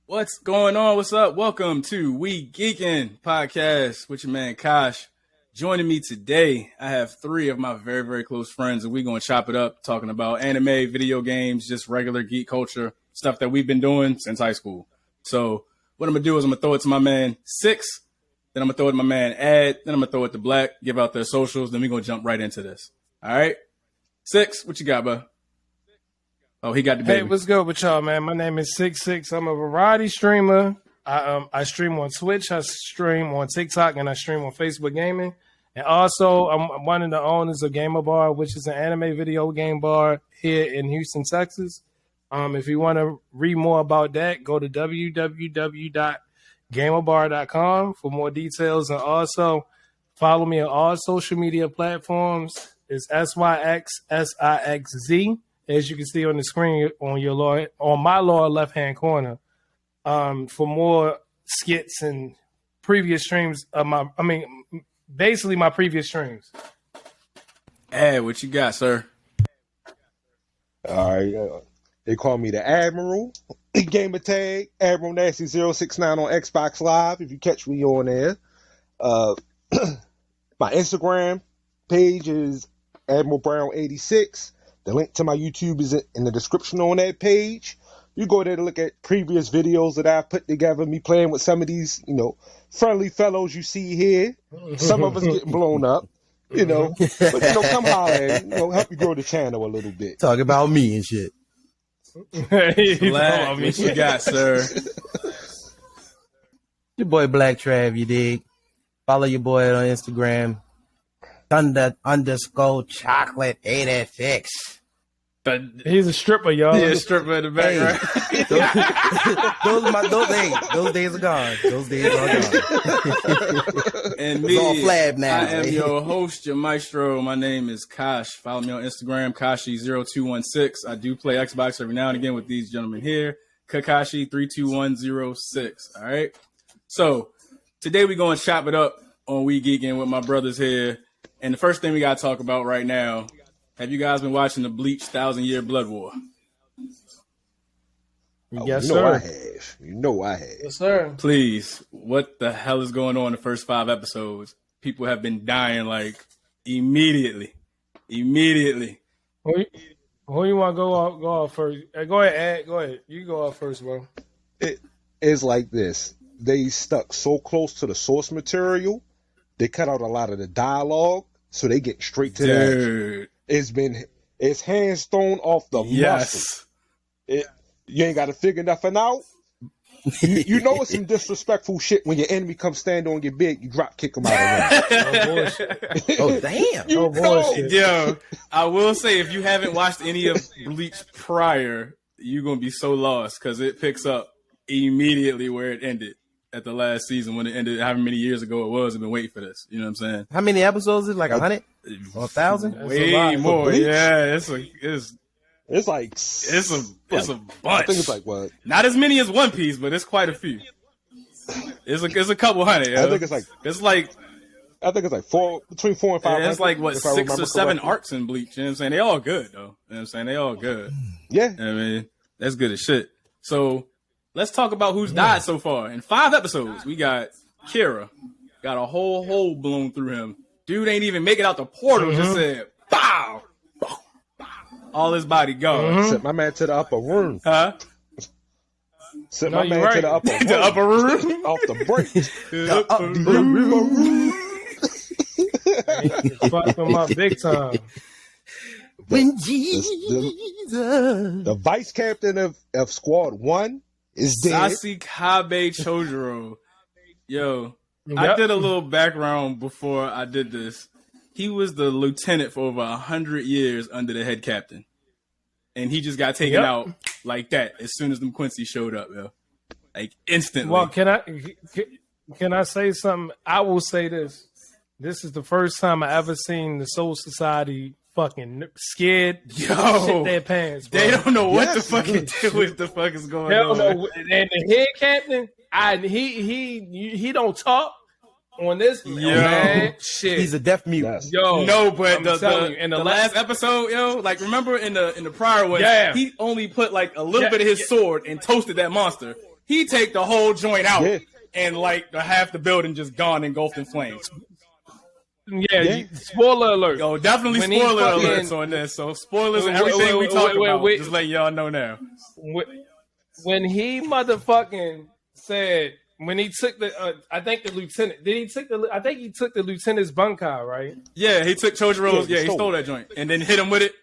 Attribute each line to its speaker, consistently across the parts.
Speaker 1: What's going on? What's up? Welcome to We Geekin podcast with your man Kash. Joining me today, I have three of my very, very close friends, and we're going to chop it up talking about anime, video games, just regular geek culture, stuff that we've been doing since high school. So what I'm going to do is I'm going to throw it to my man Six, then I'm going to throw it to my man Ad, then I'm going to throw it to Black, give out their socials, then we're going to jump right into this. All right? Six, what you got, bro? Oh, he got the baby.
Speaker 2: Hey, what's good with y'all, man? My name is 66. I'm a variety streamer. I stream on Twitch, I stream on TikTok, and I stream on Facebook Gaming. And also, I'm one of the owners of Gamer Bar, which is an anime video game bar here in Houston, Texas. If you want to read more about that, go to www.gamerbar.com for more details. And also, follow me on all social media platforms. It's SYXSIXZ. As you can see on the screen on my lower left-hand corner, for more skits and previous streams of basically my previous streams.
Speaker 1: Hey, what you got, sir?
Speaker 3: All right, they call me the Admiral. Gamer tag Admiral Nasty 069 on Xbox Live. If you catch me on there, my Instagram page is Admiral Brown 86. The link to my YouTube is in the description on that page. You go there to look at previous videos that I've put together, me playing with some of these, friendly fellows you see here. Some of us getting blown up, but, come holler and, help you grow the channel a little bit.
Speaker 4: Talk about me and shit.
Speaker 1: Black, what you got, sir?
Speaker 4: Your boy Black Trav, you dig? Follow your boy on Instagram. Thunder_chocolate86.
Speaker 2: He's a stripper, y'all.
Speaker 1: Yeah, stripper in the back, right?
Speaker 4: Those days are gone. Those days are gone.
Speaker 1: And
Speaker 4: it's all flab now.
Speaker 1: I am your host, your maestro. My name is Kash. Follow me on Instagram, Kashi0216. I do play Xbox every now and again with these gentlemen here. Kakashi32106. All right. So today we're going to chop it up on We Geekin with my brothers here. And the first thing we got to talk about right now, have you guys been watching the Bleach 1,000-Year Blood War?
Speaker 2: Yes, sir.
Speaker 3: I have. I have.
Speaker 2: Yes, sir.
Speaker 1: Please, what the hell is going on in the first 5 episodes? People have been dying like immediately.
Speaker 2: Who you want to go off first? Go ahead, Ed. Go ahead. You go off first, bro.
Speaker 3: It is like this. They stuck so close to the source material, they cut out a lot of the dialogue, so they get straight to that. It's hands thrown off the muscle. You ain't got to figure nothing out. You know it's some disrespectful shit when your enemy comes stand on your bed, you drop kick them out of the
Speaker 4: ring. Oh, damn.
Speaker 2: Bullshit.
Speaker 1: Yo, I will say, if you haven't watched any of Bleach prior, you're going to be so lost because it picks up immediately where it ended at the last season when it ended, however many years ago it was. I've been waiting for this. You know what I'm saying?
Speaker 4: How many episodes is it? Like 100? Or 1,000?
Speaker 1: Way more. Yeah, it's a bunch.
Speaker 3: I think it's like what?
Speaker 1: Not as many as One Piece, but it's quite a few. It's a couple hundred.
Speaker 3: I think it's like between 4 and 5.
Speaker 1: Yeah, it's like what 6 or 7 arcs in Bleach. You know what I'm saying? They all good though. You know what I'm saying? They all good.
Speaker 3: Yeah.
Speaker 1: I mean, that's good as shit. So let's talk about who's died so far. In 5 episodes, we got Kira. Got a whole hole blown through him. Dude ain't even make it out the portal. Just said, bow. All his body gone.
Speaker 3: Sent my man to the upper room.
Speaker 1: Huh?
Speaker 3: Sent my man to the upper room.
Speaker 1: The upper room?
Speaker 3: Off the break.
Speaker 1: The upper room.
Speaker 2: Fuck him up big time.
Speaker 3: The vice captain of Squad 1 is dead.
Speaker 1: Sasikabe Chojuro. Yo, I did a little background before I did this. He was the lieutenant for over 100 years under the head captain. And he just got taken out like that as soon as them Quincy showed up, yo. Like instantly.
Speaker 2: Well, can I say something? I will say this. This is the first time I ever seen the Soul Society fucking scared shit their pants, bro.
Speaker 1: They don't know what the fucking what the fuck is going on.
Speaker 2: Know. And the head captain, he don't talk on this. Man, shit.
Speaker 4: He's a deaf mute.
Speaker 3: Yes.
Speaker 1: Yo, no, but
Speaker 2: in
Speaker 1: the last episode, like remember in the prior one, he only put like a little bit of his sword and toasted that monster. he take the whole joint out,
Speaker 3: Yeah.
Speaker 1: and like half the building just gone engulfed in flames.
Speaker 2: Yeah. Spoiler alert.
Speaker 1: Yo, definitely
Speaker 2: When he
Speaker 1: spoiler
Speaker 2: fucking-
Speaker 1: alerts on this. So spoilers and everything we talk about.
Speaker 2: wait.
Speaker 1: Just letting y'all know now.
Speaker 2: When he motherfucking said when he took the, I think the lieutenant did he took the? I think he took the lieutenant's bunker, right?
Speaker 1: Yeah, he took Chojiro's. Yeah, he stole that joint and then hit him with it.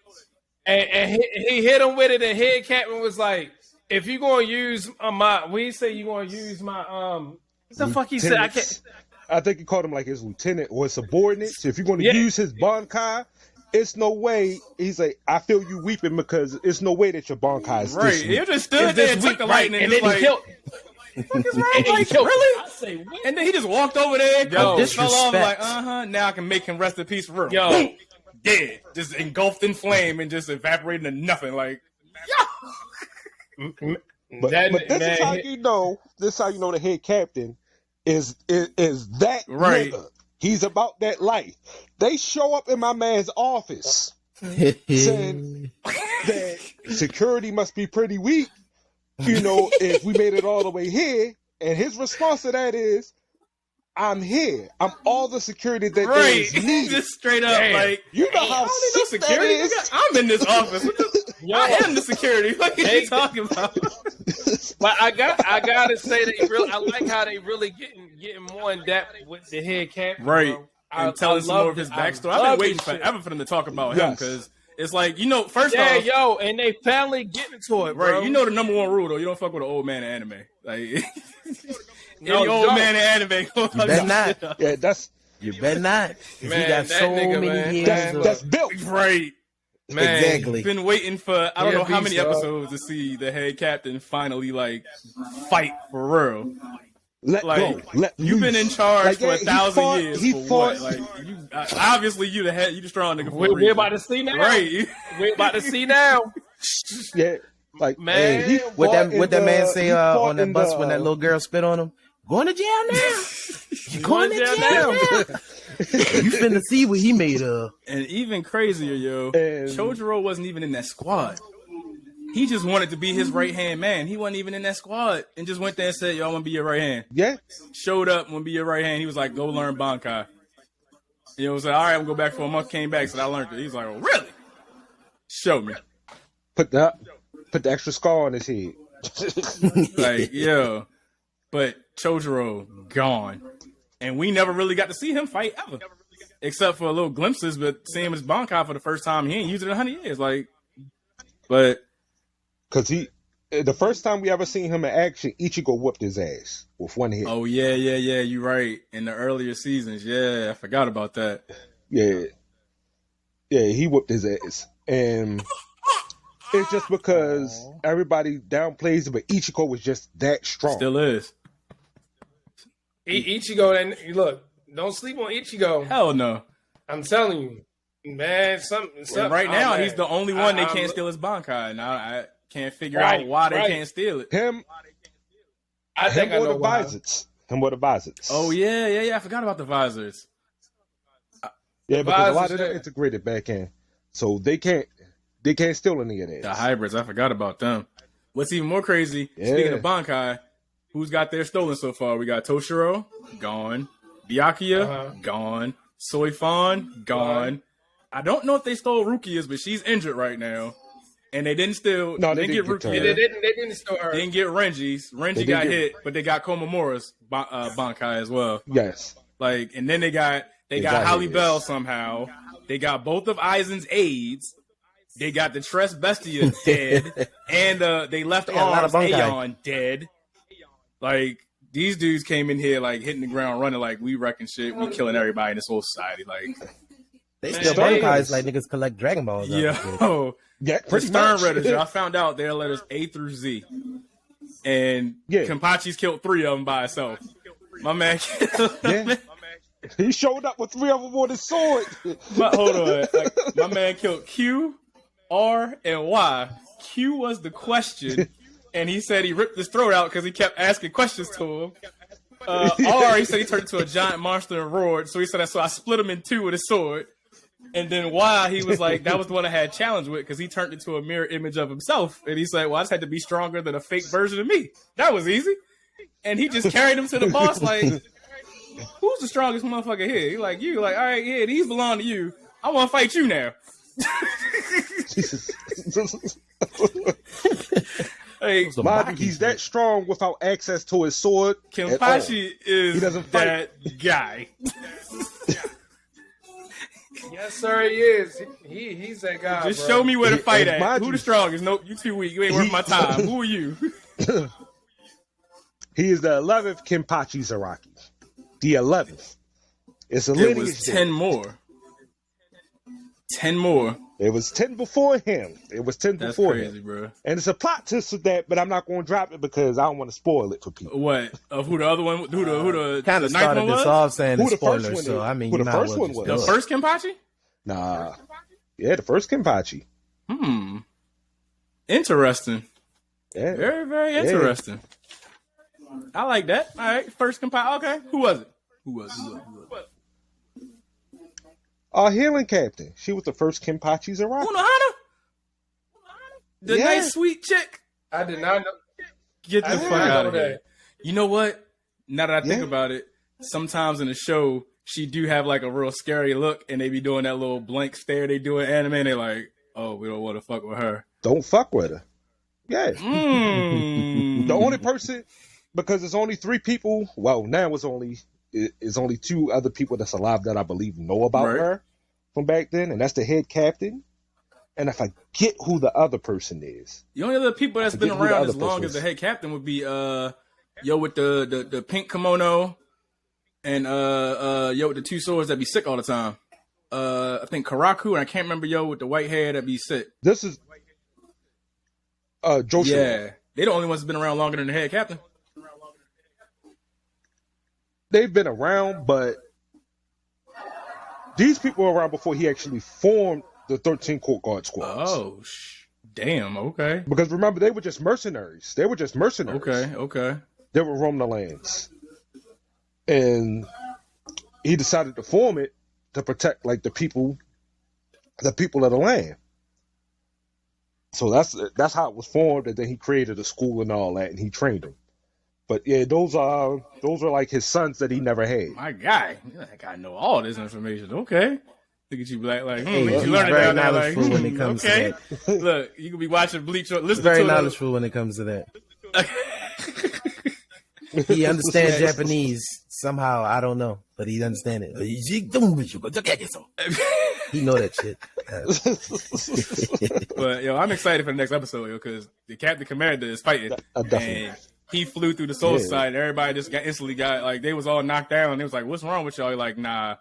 Speaker 2: And he hit him with it. And head captain was like, "If you gonna use my, we say you gonna use my what the fuck he said? I can't."
Speaker 3: I think he called him like his lieutenant or his subordinates. If you're going to use his Bankai, it's no way. He's like, I feel you weeping because it's no way that your Bankai is
Speaker 1: Right.
Speaker 3: this
Speaker 1: He
Speaker 3: weak.
Speaker 1: just stood there and took the lightning
Speaker 2: and then he killed.
Speaker 1: What is wrong? Like, really?
Speaker 2: I say, what?
Speaker 1: And then he just walked over there,
Speaker 2: Yo,
Speaker 1: fell off like,
Speaker 4: disrespect.
Speaker 1: now I can make him rest in peace for real.
Speaker 2: Yo.
Speaker 1: Boom. Dead. Just engulfed in flame and just evaporating to nothing. Like,
Speaker 3: But this
Speaker 2: man,
Speaker 3: is how you know. This is how you know the head captain is that
Speaker 1: Right.
Speaker 3: nigga. He's about that life. They show up in my man's office saying that security must be pretty weak, if we made it all the way here. And his response to that is, I'm here. I'm all the security that there
Speaker 1: right.
Speaker 3: is needed.
Speaker 1: Just straight up, like,
Speaker 3: You know how
Speaker 1: I don't need no
Speaker 3: sick
Speaker 1: security.
Speaker 3: that is?
Speaker 1: Nigga. I'm in this office. I am the security. What are you talking about?
Speaker 2: But I gotta say I like how they really getting more in depth with the head captain.
Speaker 1: Right.
Speaker 2: Bro.
Speaker 1: And telling some more of his backstory. I've been waiting forever for them to talk about him because it's like, first off.
Speaker 2: And they finally getting to it, bro.
Speaker 1: Right, the number one rule though, you don't fuck with an old man in anime. Like,
Speaker 2: No,
Speaker 1: any old
Speaker 2: don't.
Speaker 1: man in anime,
Speaker 4: You better not.
Speaker 3: Yeah, that's
Speaker 4: You better not. 'Cause he
Speaker 2: Man,
Speaker 4: got
Speaker 2: that
Speaker 4: so
Speaker 2: nigga,
Speaker 4: many
Speaker 2: man.
Speaker 4: years.
Speaker 3: that's built.
Speaker 1: right.
Speaker 2: Man.
Speaker 4: Exactly.
Speaker 1: Been waiting for I don't
Speaker 2: Yeah,
Speaker 1: know how many
Speaker 2: beast, dog.
Speaker 1: episodes to see the head captain finally like fight for real.
Speaker 3: Let
Speaker 1: Like
Speaker 3: go. Let
Speaker 1: you've been in charge for 1,000 years.
Speaker 3: He
Speaker 1: for
Speaker 3: fought.
Speaker 1: what? Like you, obviously you the head, you the strong nigga. For a
Speaker 2: We're
Speaker 1: reason.
Speaker 2: about to see now.
Speaker 1: Right.
Speaker 2: We're about to see now.
Speaker 3: Yeah, like
Speaker 2: Man.
Speaker 3: he
Speaker 4: What
Speaker 3: fought
Speaker 4: that
Speaker 3: in
Speaker 4: man
Speaker 3: the-
Speaker 4: say
Speaker 3: he fought
Speaker 4: on that
Speaker 3: in
Speaker 4: bus
Speaker 3: the-
Speaker 4: when that little girl spit on him? Going to jail now. You going to jail now. You finna see what he made of.
Speaker 1: And even crazier, yo,
Speaker 3: And-
Speaker 1: Chojiro wasn't even in that squad. He just wanted to be his right hand man. He wasn't even in that squad and just went there and said, "Yo, I want to be your right hand."
Speaker 3: Yeah,
Speaker 1: Showed up, want to be your right hand. He was like, "Go learn Bankai." Was like, "All right, I'm gonna go back for a month." Came back, said, "I learned it." He's like, "Oh, really? Show me."
Speaker 3: put the extra scar on his head.
Speaker 1: Like, yo, but Chojiro gone, and we never really got to see him fight ever, except for little glimpses. But seeing him as Bankai for the first time, he ain't used it in 100 years. Like, but.
Speaker 3: Because the first time we ever seen him in action, Ichigo whooped his ass with one hit.
Speaker 1: Oh yeah, you're right. In the earlier seasons, I forgot about that.
Speaker 3: Yeah, he whooped his ass, and it's just because everybody downplays it, but Ichigo was just that strong.
Speaker 1: Still is.
Speaker 2: Ichigo, and look, don't sleep on Ichigo.
Speaker 1: Hell no.
Speaker 2: I'm telling you, man.
Speaker 1: And right now,
Speaker 2: man.
Speaker 1: he's the only one they
Speaker 2: I'm-
Speaker 1: can't steal his Bankai. And I can't figure
Speaker 2: Right,
Speaker 1: out why they
Speaker 2: right.
Speaker 1: can't steal it.
Speaker 3: Him
Speaker 2: I think I
Speaker 3: or
Speaker 2: know
Speaker 3: the
Speaker 2: why.
Speaker 3: visors. Him or the visors.
Speaker 1: Oh yeah. I forgot about the visors.
Speaker 3: yeah, because a lot of
Speaker 2: visors,
Speaker 3: them integrated back in, so they can't steal any of that.
Speaker 1: The hybrids, I forgot about them. What's even more crazy,
Speaker 3: Yeah.
Speaker 1: speaking of Bankai, who's got theirs stolen so far? We got Toshiro, gone. Byakuya, gone. Soifan, gone. I don't know if they stole Rukia's, but she's injured right now. And they didn't steal.
Speaker 3: No,
Speaker 1: they
Speaker 3: they
Speaker 1: didn't
Speaker 3: didn't
Speaker 1: get
Speaker 3: get
Speaker 1: Rukia.
Speaker 3: her.
Speaker 2: They didn't steal her.
Speaker 1: They didn't get Renji's. Renji
Speaker 3: did
Speaker 1: got
Speaker 3: get-
Speaker 1: hit, but they got Komamura's Bankai as well.
Speaker 3: Yes.
Speaker 1: Like, and then they got
Speaker 3: got
Speaker 1: Halle
Speaker 3: his.
Speaker 1: Bell somehow. They got both of Aizen's aides. They got the Tres Bestia dead, and they left
Speaker 4: got a lot
Speaker 1: arms
Speaker 4: of Bankai.
Speaker 1: Aeon dead. Like, these dudes came in here like hitting the ground running, like we wrecking shit, we killing everybody in this whole society. Like,
Speaker 4: They
Speaker 2: Man,
Speaker 4: still
Speaker 2: they-
Speaker 4: Bankais like niggas collect Dragon Balls. out of this.
Speaker 1: yo,
Speaker 3: Yeah,
Speaker 1: the
Speaker 3: pretty
Speaker 1: Stern
Speaker 3: much.
Speaker 1: Redditors, I found out their letters A through Z, and
Speaker 3: Yeah.
Speaker 1: Kenpachi's killed 3 of them by himself. My man,
Speaker 3: Yeah. He showed up with 3 of them on his sword.
Speaker 1: hold on, like, my man killed Q, R, and Y. Q was the question, and he said he ripped his throat out because he kept asking questions to him. R, he said he turned into a giant monster and roared, so he said, so I split him in 2 with his sword. And then why he was like, that was the one I had challenge with because he turned into a mirror image of himself. And he said, well, I just had to be stronger than a fake version of me. That was easy. And he just carried him to the boss like, who's the strongest motherfucker here? He like, you. Like, all right, yeah, these belong to you. I want to fight you now. Hey,
Speaker 3: He's that strong without access to his sword.
Speaker 1: Kenpachi is that guy.
Speaker 2: Yes, sir, he is. He's that guy.
Speaker 1: Just
Speaker 2: bro.
Speaker 1: show me where to fight at. Who
Speaker 3: you,
Speaker 1: the strongest? Nope, you too weak. You ain't worth my time. Who are you?
Speaker 3: He is the 11th Kenpachi Zaraki. The 11th. It's a lineage.
Speaker 1: It was 10 more. 10 more.
Speaker 3: It was 10 before him. That's
Speaker 1: crazy, bro.
Speaker 3: And it's a plot twist with that, but I'm not going to drop it because I don't want to spoil it for people.
Speaker 1: What? Of who the other one? Who the
Speaker 4: kind of started this off saying the spoiler, so I mean,
Speaker 3: who the first one was?
Speaker 1: The first Kenpachi?
Speaker 3: Nah. Yeah, the first Kenpachi.
Speaker 1: Interesting.
Speaker 3: Yeah.
Speaker 1: Very, very interesting. Yeah. I like that. All right, first Kenpachi. Okay, who was it? Who was it?
Speaker 3: Healing Captain. She was the first Kenpachi Zaraki.
Speaker 1: Unohana? The nice, sweet chick.
Speaker 2: I did not know.
Speaker 1: Get the fuck out of here. You know what? Now that I think about it, sometimes in the show, she do have like a real scary look, and they be doing that little blank stare they do in anime, and they like, oh, we don't want to fuck with her.
Speaker 3: Don't fuck with her. Yeah. The only person, because there's only 3 people, well, now it's only 2 other people that's alive that I believe know about her from back then, and that's the head captain. And I forget who the other person is.
Speaker 1: The only other people that's been around as long as the head captain would be yo with the pink kimono and yo with the 2 swords that be sick all the time. I think Karaku, and I can't remember yo with the white hair that be sick.
Speaker 3: This is Joshua.
Speaker 1: Yeah, they the only ones that's been around longer than the head captain.
Speaker 3: They've been around, but these people were around before he actually formed the 13 Court Guard squads.
Speaker 1: Oh, damn, okay.
Speaker 3: Because remember, they were just mercenaries.
Speaker 1: Okay.
Speaker 3: They were roaming the lands. And he decided to form it to protect, like, the people of the land. So that's how it was formed, and then he created a school and all that, and he trained them. But yeah, those are like his sons that he never had.
Speaker 1: My guy, that guy know all this information. Okay, look at you, Black. Like,
Speaker 4: hey,
Speaker 1: you
Speaker 4: he's
Speaker 1: learning
Speaker 4: very
Speaker 1: down there. Like,
Speaker 4: knowledgeable when it comes to that.
Speaker 1: Look, you could be watching Bleach or listening
Speaker 4: very
Speaker 1: to
Speaker 4: knowledgeable when it comes to that. He understands Japanese somehow. I don't know, but he understands it. He know that shit.
Speaker 1: But yo, I'm excited for the next episode, yo, because the Captain Commander is fighting, and he flew through the Soul Society. And everybody just got like they was all knocked down. And it was like, "What's wrong with y'all?" You're like, nah,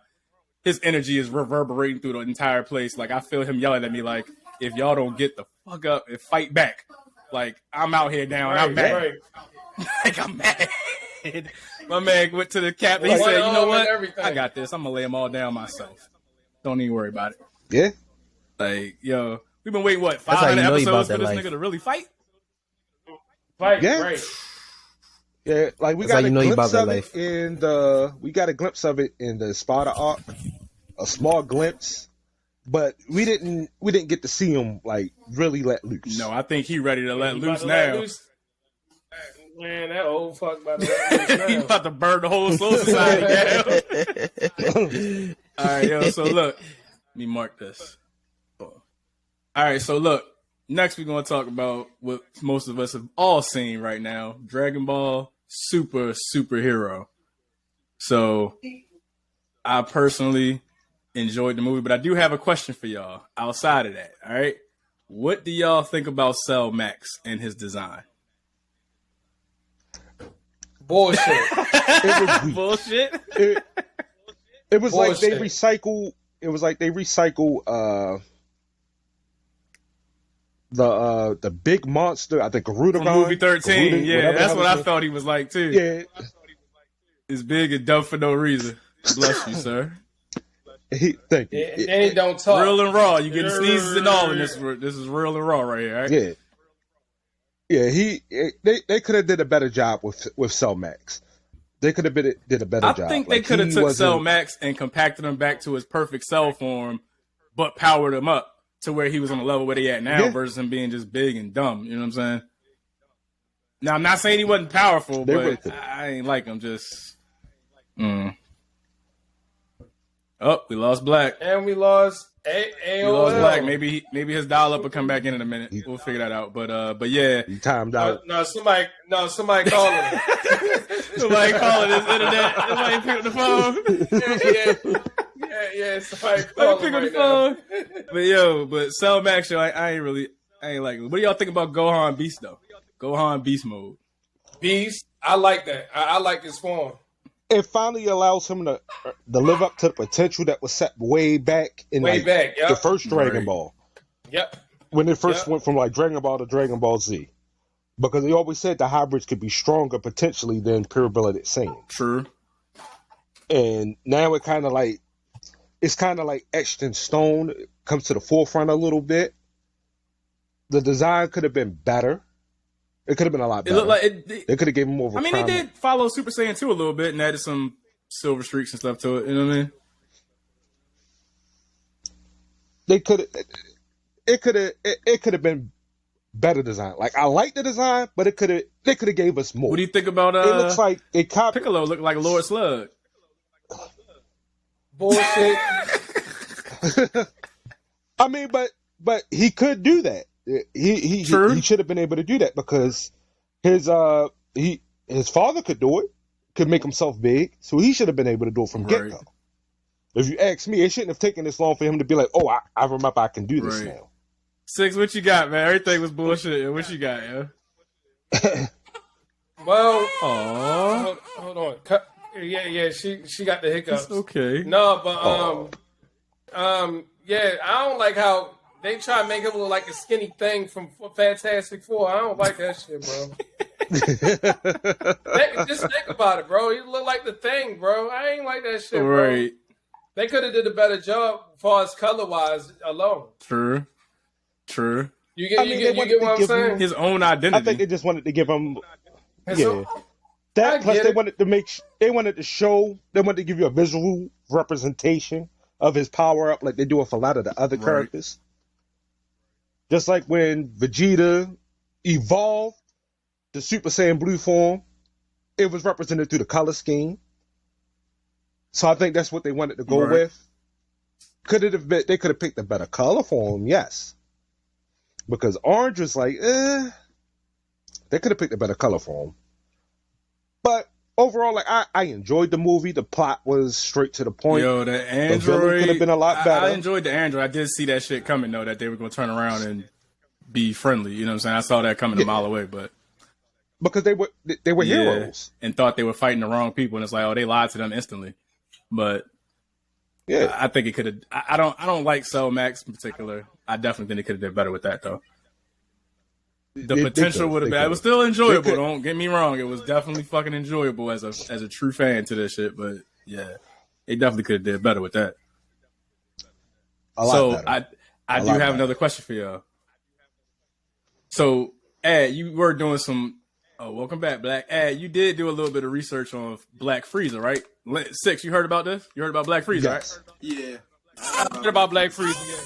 Speaker 1: his energy is reverberating through the entire place. Like I feel him yelling at me, like, "If y'all don't get the fuck up and fight back, like I'm out here now and I'm mad." Like I'm mad. My man went to the captain. He said, "You know what? I got this. I'm gonna lay them all down myself. Don't even worry about it."
Speaker 3: Yeah.
Speaker 1: Like, yo, we've been waiting 500 episodes for this nigga to really fight.
Speaker 3: Yeah.
Speaker 2: Right.
Speaker 3: Yeah, like we got a glimpse of it in the Sparta arc, a small glimpse, but we didn't get to see him like really let loose.
Speaker 1: No, I think he ready to let loose now.
Speaker 2: Man, that old fuck about to let loose now.
Speaker 1: He about to burn the whole Soul Society down. All right, yo. So look, let me mark this. All right, so look. Next, we're gonna talk about what most of us have all seen right now: Dragon Ball Super Superhero. So, I personally enjoyed the movie, but I do have a question for y'all outside of that. All right, what do y'all think about Cell Max and his design?
Speaker 2: Bullshit.
Speaker 3: It was weak.
Speaker 1: Bullshit.
Speaker 3: It was like they recycle. It was like they recycle the big monster. I think Garuda
Speaker 1: from movie 13. Yeah, that's what I thought he was like too.
Speaker 3: Yeah,
Speaker 1: it's big and dumb for no reason. Bless you, sir.
Speaker 3: Thank you.
Speaker 2: And he don't talk.
Speaker 1: Real and raw. You get sneezes and all in this. This is real and raw right here. Right?
Speaker 3: Yeah. Yeah, they could have did a better job with Cell Max. They could have did a better job.
Speaker 1: I think they could have took Cell Max and compacted him back to his perfect cell form but powered him up to where he was on the level where they at now versus him being just big and dumb. You know what I'm saying? Now, I'm not saying he wasn't powerful, but I ain't like him. Just, Oh, we lost Black.
Speaker 2: And we lost AOL.
Speaker 1: We lost Black. Maybe his dial-up will come back in a minute. We'll figure that out. But yeah.
Speaker 3: He timed out.
Speaker 2: Somebody calling.
Speaker 1: Somebody calling his internet. Somebody pick up the phone.
Speaker 2: Yeah. Somebody calling
Speaker 1: pick up the phone. But Cell Max show, I ain't like it. What do y'all think about Gohan Beast though? Gohan Beast mode.
Speaker 2: Beast, I like that. I like his form.
Speaker 3: It finally allows him to live up to the potential that was set way back in the first Dragon Ball.
Speaker 2: Yep.
Speaker 3: When it first went from like Dragon Ball to Dragon Ball Z. Because they always said the hybrids could be stronger potentially than pure blooded Saiyans.
Speaker 1: True.
Speaker 3: And now it's kind of like etched in stone. It comes to the forefront a little bit. The design could have been better. It could have been a lot better.
Speaker 1: It looked like
Speaker 3: they could have given more of a
Speaker 1: they did follow Super Saiyan 2 a little bit and added some silver streaks and stuff to it. You know what I mean?
Speaker 3: It could have been better design. Like, I like the design, but they could have gave us more.
Speaker 1: What do you think about
Speaker 3: it looks like they copied
Speaker 1: Piccolo looked like Lord Slug.
Speaker 2: Bullshit.
Speaker 3: I mean, but he could do that. He should have been able to do that because his father could do it, could make himself big, so he should have been able to do it from get-go. If you ask me, it shouldn't have taken this long for him to be like, oh, I remember I can do this now.
Speaker 1: Six, what you got, man? Everything was bullshit. What you got, yo?
Speaker 2: Well,
Speaker 1: hold
Speaker 2: on. Yeah, she got the hiccups.
Speaker 1: It's okay.
Speaker 2: No, but yeah, I don't like how they try to make him look like a skinny thing from Fantastic Four. I don't like that shit, bro. Just think about it, bro. He look like the Thing, bro. I ain't like that shit, bro.
Speaker 1: Right.
Speaker 2: They could have did a better job as far as color-wise alone.
Speaker 1: True.
Speaker 2: You get what I'm saying?
Speaker 1: His own identity.
Speaker 3: I think they just wanted to give him... That plus they wanted to give you a visual representation of his power up like they do with a lot of the other characters. Just like when Vegeta evolved the Super Saiyan Blue form, it was represented through the color scheme. So I think that's what they wanted to go with. They could have picked a better color for him, yes. Because orange was like, they could have picked a better color for him. But overall, like I enjoyed the movie. The plot was straight to the point.
Speaker 1: Yo, the android
Speaker 3: could have been a lot better.
Speaker 1: I enjoyed the android. I did see that shit coming though, that they were going to turn around and be friendly. You know what I'm saying? I saw that coming a mile away, but
Speaker 3: because they were heroes
Speaker 1: and thought they were fighting the wrong people, and it's like, oh, they lied to them instantly. But I think it could have. I don't like Cell Max in particular. I definitely think they could have did better with that though. The potential would have been. It was still enjoyable. Don't get me wrong. It was definitely fucking enjoyable as a true fan to this shit. But yeah, they definitely could have did better with that. So better. I do have another question for y'all. So, Ad, you were doing some. Oh, welcome back, Black. Ad, you did do a little bit of research on Black Frieza, right? Six, you heard about this? You heard about Black Frieza, right?
Speaker 4: Yeah.
Speaker 2: I heard about Black Frieza. Yeah.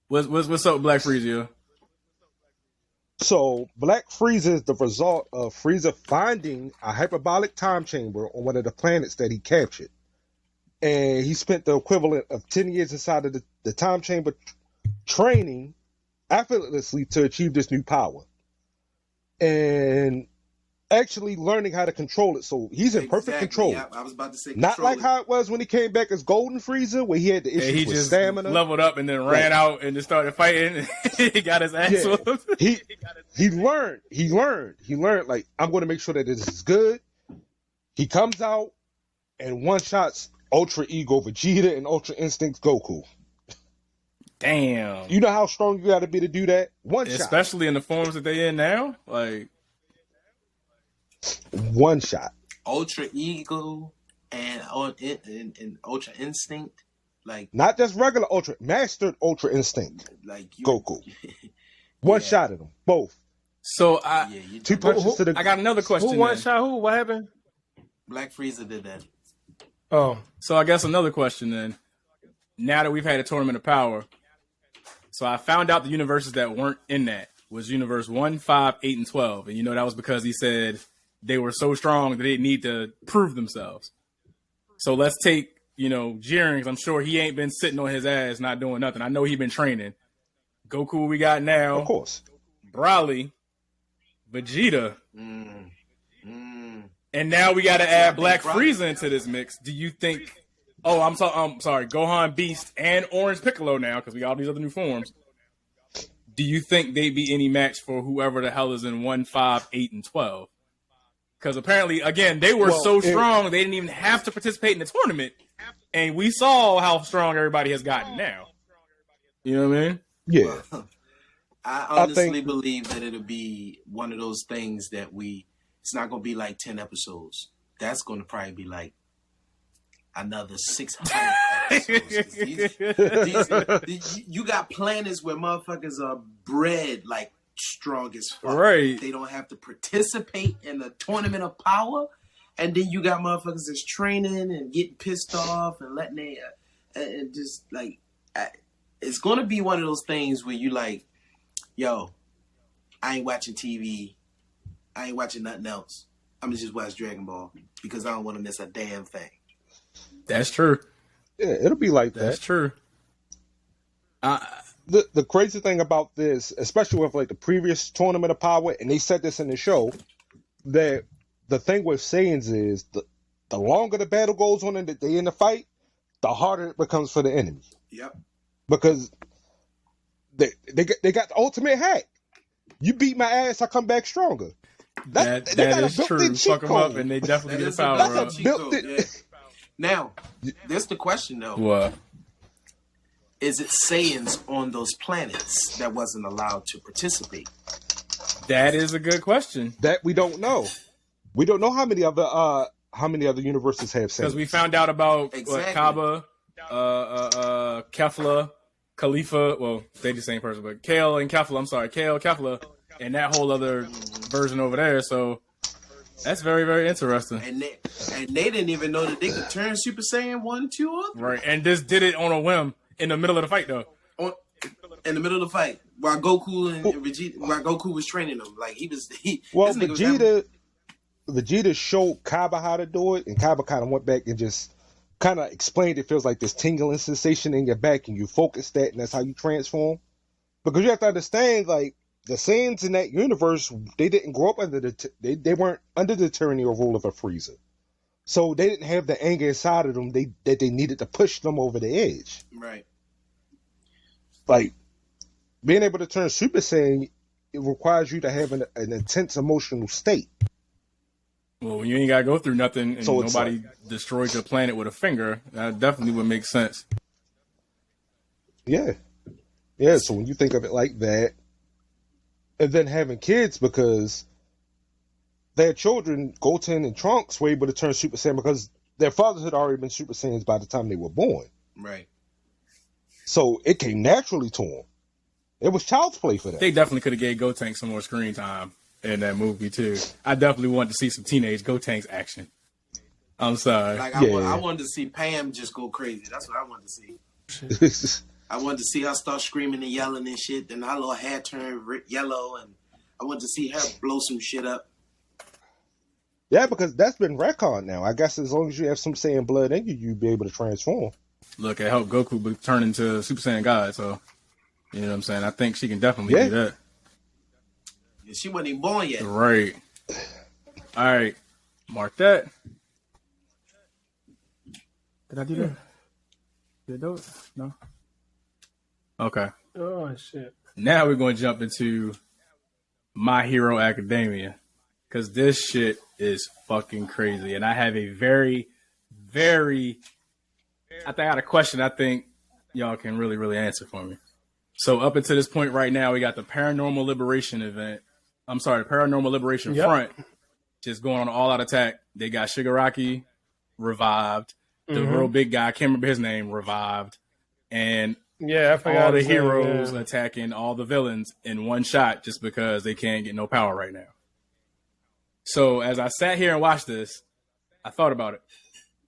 Speaker 1: What's up, with Black Frieza?
Speaker 3: So, Black Frieza is the result of Frieza finding a hyperbolic time chamber on one of the planets that he captured. And he spent the equivalent of 10 years inside of the time chamber training effortlessly to achieve this new power. And actually learning how to control it. So, he's in perfect control.
Speaker 4: Yeah, I was about to say
Speaker 3: not like how it was when he came back as Golden Frieza, where he had the issues with stamina.
Speaker 1: Leveled up and then ran out and just started fighting. He got his ass whooped.
Speaker 3: He learned, like, I'm going to make sure that this is good. He comes out and one-shots Ultra Ego Vegeta and Ultra Instinct Goku.
Speaker 1: Damn.
Speaker 3: You know how strong you got to be to do that? One shot.
Speaker 1: Especially in the forms that they in now? Like...
Speaker 3: One shot.
Speaker 4: Ultra Ego and Ultra Instinct. Like,
Speaker 3: not just regular Ultra, mastered Ultra Instinct.
Speaker 4: Like
Speaker 3: Goku. One shot at them, both.
Speaker 1: So
Speaker 3: two punches to the.
Speaker 1: I got another question.
Speaker 2: Who one shot who? What happened?
Speaker 4: Black Frieza did that.
Speaker 2: Oh,
Speaker 1: so I guess another question then. now that we've had a tournament of power, so I found out the universes that weren't in that was universe 1, 5, 8, and 12. And, that was because he said they were so strong that they didn't need to prove themselves. So let's take, Jiren's. I'm sure he ain't been sitting on his ass not doing nothing. I know he been training. Goku we got now.
Speaker 3: Of course.
Speaker 1: Broly. Vegeta. And now we got to add Black Frieza into this mix. Do you think... Oh, I'm sorry. Gohan, Beast, and Orange Piccolo now, because we got all these other new forms. Do you think they'd be any match for whoever the hell is in 1, 5, 8, and 12? Because apparently, again, they were so strong, they didn't even have to participate in the tournament. And we saw how strong everybody has gotten now. You know what I mean?
Speaker 3: Yeah.
Speaker 4: I honestly believe that it'll be one of those things that it's not going to be like 10 episodes. That's going to probably be like another 600 episodes. You got planets where motherfuckers are bred like strong as fuck.
Speaker 1: Right.
Speaker 4: They don't have to participate in the tournament of power. And then you got motherfuckers that's training and getting pissed off and letting and just like, it's going to be one of those things where you like, yo, I ain't watching TV. I ain't watching nothing else. I'm going to just watch Dragon Ball because I don't want to miss a damn thing.
Speaker 1: That's true.
Speaker 3: Yeah, it'll be like that.
Speaker 1: That's true.
Speaker 3: The crazy thing about this, especially with like the previous Tournament of Power, and they said this in the show, that the thing with Saiyans is the longer the battle goes on and they in the fight, the harder it becomes for the enemy.
Speaker 4: Yep.
Speaker 3: Because they got the ultimate hack. You beat my ass, I come back stronger.
Speaker 1: That is true. Fuck them up, and they definitely get a power up.
Speaker 4: Yeah. Now, this the question though.
Speaker 1: What?
Speaker 4: Is it Saiyans on those planets that wasn't allowed to participate?
Speaker 1: That is a good question.
Speaker 3: That we don't know. We don't know how many other universes have Saiyans.
Speaker 1: Because we found out about Kaba, Kefla, Khalifa. Well, they the same person, but Kale and Kefla. I'm sorry, Kale, Kefla, and that whole other version over there. So that's very, very interesting.
Speaker 4: And they didn't even know that they could turn Super Saiyan 1, 2, or 3.
Speaker 1: Right, and this did it on a whim in the middle of the fight, though.
Speaker 4: In the middle of the fight, while Goku and Vegeta, while Goku was training them, like
Speaker 3: Vegeta showed Kaba how to do it, and Kaba kind of went back and just kind of explained it feels like this tingling sensation in your back, and you focus that, and that's how you transform. Because you have to understand, like, the Saiyans in that universe, they didn't grow up under they weren't under the tyranny or rule of a Frieza. So they didn't have the anger inside of them that they needed to push them over the edge.
Speaker 4: Right.
Speaker 3: Like, being able to turn Super Saiyan, it requires you to have an intense emotional state.
Speaker 1: Well, when you ain't got to go through nothing and
Speaker 3: so
Speaker 1: nobody destroyed your planet with a finger, that definitely would make sense.
Speaker 3: Yeah. Yeah, so when you think of it like that, and then having kids, because their children, Goten and Trunks, were able to turn Super Saiyan because their fathers had already been Super Saiyans by the time they were born.
Speaker 4: Right.
Speaker 3: So it came naturally to them. It was child's play for them.
Speaker 1: They definitely could have gave Gotenks some more screen time in that movie, too. I definitely wanted to see some teenage Gotenks action. I'm sorry.
Speaker 4: Like, I wanted to see Pam just go crazy. That's what I wanted to see. I wanted to see her start screaming and yelling and shit. Then her little hair turned yellow, and I wanted to see her blow some shit up.
Speaker 3: Yeah, because that's been retconned now. I guess as long as you have some Saiyan blood in you, you'll be able to transform.
Speaker 1: Look, it helped Goku turn into Super Saiyan God, so you know what I'm saying? I think she can definitely do that.
Speaker 4: She wasn't even born yet.
Speaker 1: Right. All right. Mark that. Did I do that? Did I do it? No? Okay.
Speaker 2: Oh, shit.
Speaker 1: Now we're going to jump into My Hero Academia, because this shit is fucking crazy. And I have a very, very... I got a question I think y'all can really, really answer for me. So up until this point right now, we got the Paranormal Liberation event. I'm sorry, the Paranormal Liberation Front just going on an all-out attack. They got Shigaraki revived. The real big guy, I can't remember his name, revived. And
Speaker 2: I forgot
Speaker 1: all the heroes attacking all the villains in one shot just because they can't get no power right now. So as I sat here and watched this, I thought about it.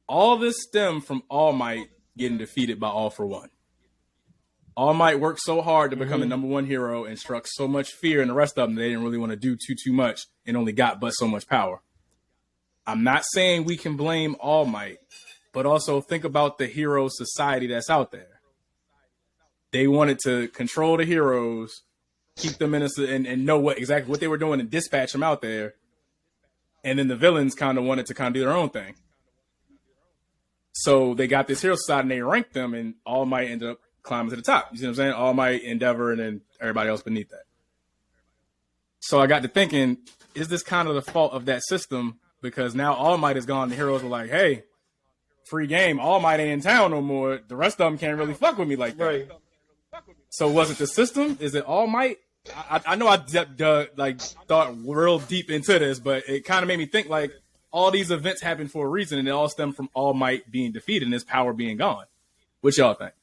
Speaker 1: All this stemmed from All Might getting defeated by All For One. All Might worked so hard to become the number one hero and struck so much fear in the rest of them they didn't really want to do too much and only got but so much power. I'm not saying we can blame All Might, but also think about the hero society that's out there. They wanted to control the heroes, keep them innocent, and know exactly what they were doing and dispatch them out there. And then the villains kind of wanted to kind of do their own thing. So they got this hero society and they ranked them, and All Might ended up climbing to the top. You see what I'm saying? All Might, Endeavor, and then everybody else beneath that. So I got to thinking, is this kind of the fault of that system? Because now All Might is gone. The heroes are like, hey, free game. All Might ain't in town no more. The rest of them can't really fuck with me like that.
Speaker 2: Right.
Speaker 1: So was it the system? Is it All Might? I know I thought real deep into this, but it kind of made me think like all these events happen for a reason, and it all stemmed from All Might being defeated and his power being gone. What y'all think?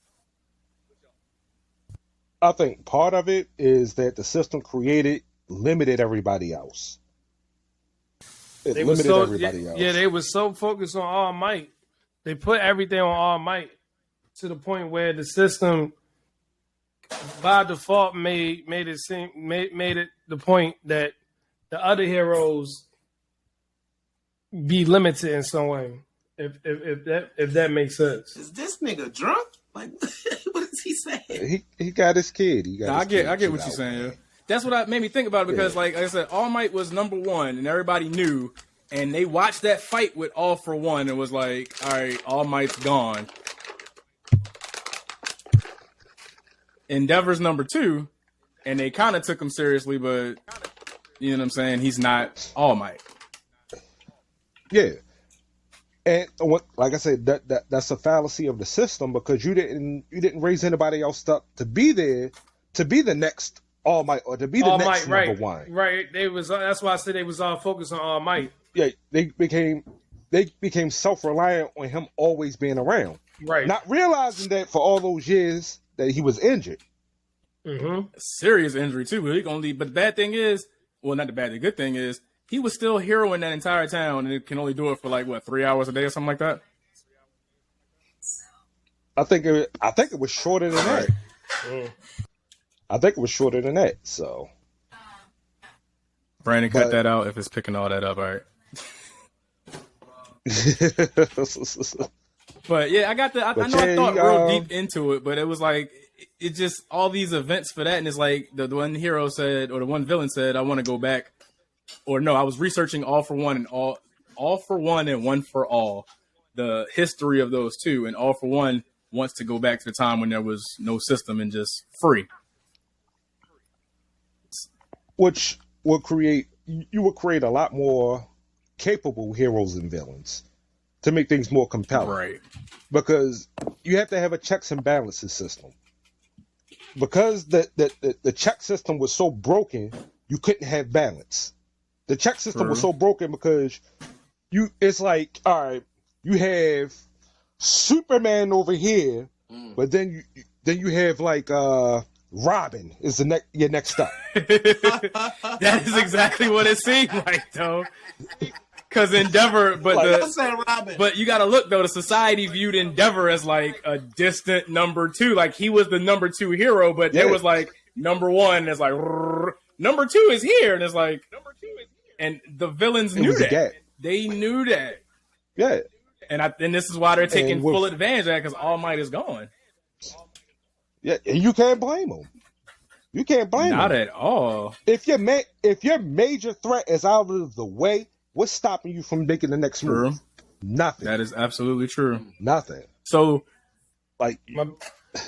Speaker 3: I think part of it is that the system created limited everybody else. It limited everybody else.
Speaker 2: Yeah, they were so focused on All Might. They put everything on All Might to the point where the system, by default, made it the point that the other heroes be limited in some way. If that makes sense.
Speaker 4: Is this nigga drunk? Like, what is he saying?
Speaker 3: He got his kid.
Speaker 1: I get what you're saying. Yeah. That's what made me think about it because, like I said, All Might was number one, and everybody knew, and they watched that fight with All For One, and was like, "All right, All Might's gone." Endeavor's number two, and they kind of took him seriously, but you know what I'm saying? He's not All Might.
Speaker 3: Yeah, and like I said, that's a fallacy of the system because you didn't raise anybody else up to be there to be the next All Might or to be the
Speaker 2: All
Speaker 3: next
Speaker 2: Might,
Speaker 3: number one.
Speaker 2: Right. That's why I said they was all focused on All Might.
Speaker 3: Yeah, they became self-reliant on him always being around.
Speaker 2: Right.
Speaker 3: Not realizing that for all those years that he was injured.
Speaker 2: Mm-hmm.
Speaker 1: Serious injury too. But the bad thing is, well, not the bad. The good thing is he was still heroing that entire town, and it can only do it for like 3 hours a day or something like that.
Speaker 3: I think it was shorter than that. I think it was shorter than that. So,
Speaker 1: Brandon, cut that out if it's picking all that up. All right. But yeah, I thought real deep into it, but it was like it just all these events for that, and it's like the one hero said or the one villain said, "I want to go back," or no, I was researching All For One and All For One and One For All, the history of those two, and All For One wants to go back to the time when there was no system and just free,
Speaker 3: which will create a lot more capable heroes and villains to make things more compelling.
Speaker 1: Right.
Speaker 3: Because you have to have a checks and balances system. Because the check system was so broken, you couldn't have balance. The check system was so broken because it's like, all right, you have Superman over here, but then you have like Robin is your next up.
Speaker 1: That is exactly what it seemed like, though. Because Endeavor, but you got to look though. The society viewed Endeavor as like a distant number two. Like he was the number two hero, but there was like number one. And it's like number two is here, and it's like and the villains knew that. They knew that.
Speaker 3: Yeah.
Speaker 1: And this is why they're taking full advantage of that because All Might is gone.
Speaker 3: Yeah, you can't blame them. You can't blame them.
Speaker 1: Not at all.
Speaker 3: If your major threat is out of the way, what's stopping you from making the next move? Nothing.
Speaker 1: That is absolutely true.
Speaker 3: Nothing.
Speaker 1: So,
Speaker 2: like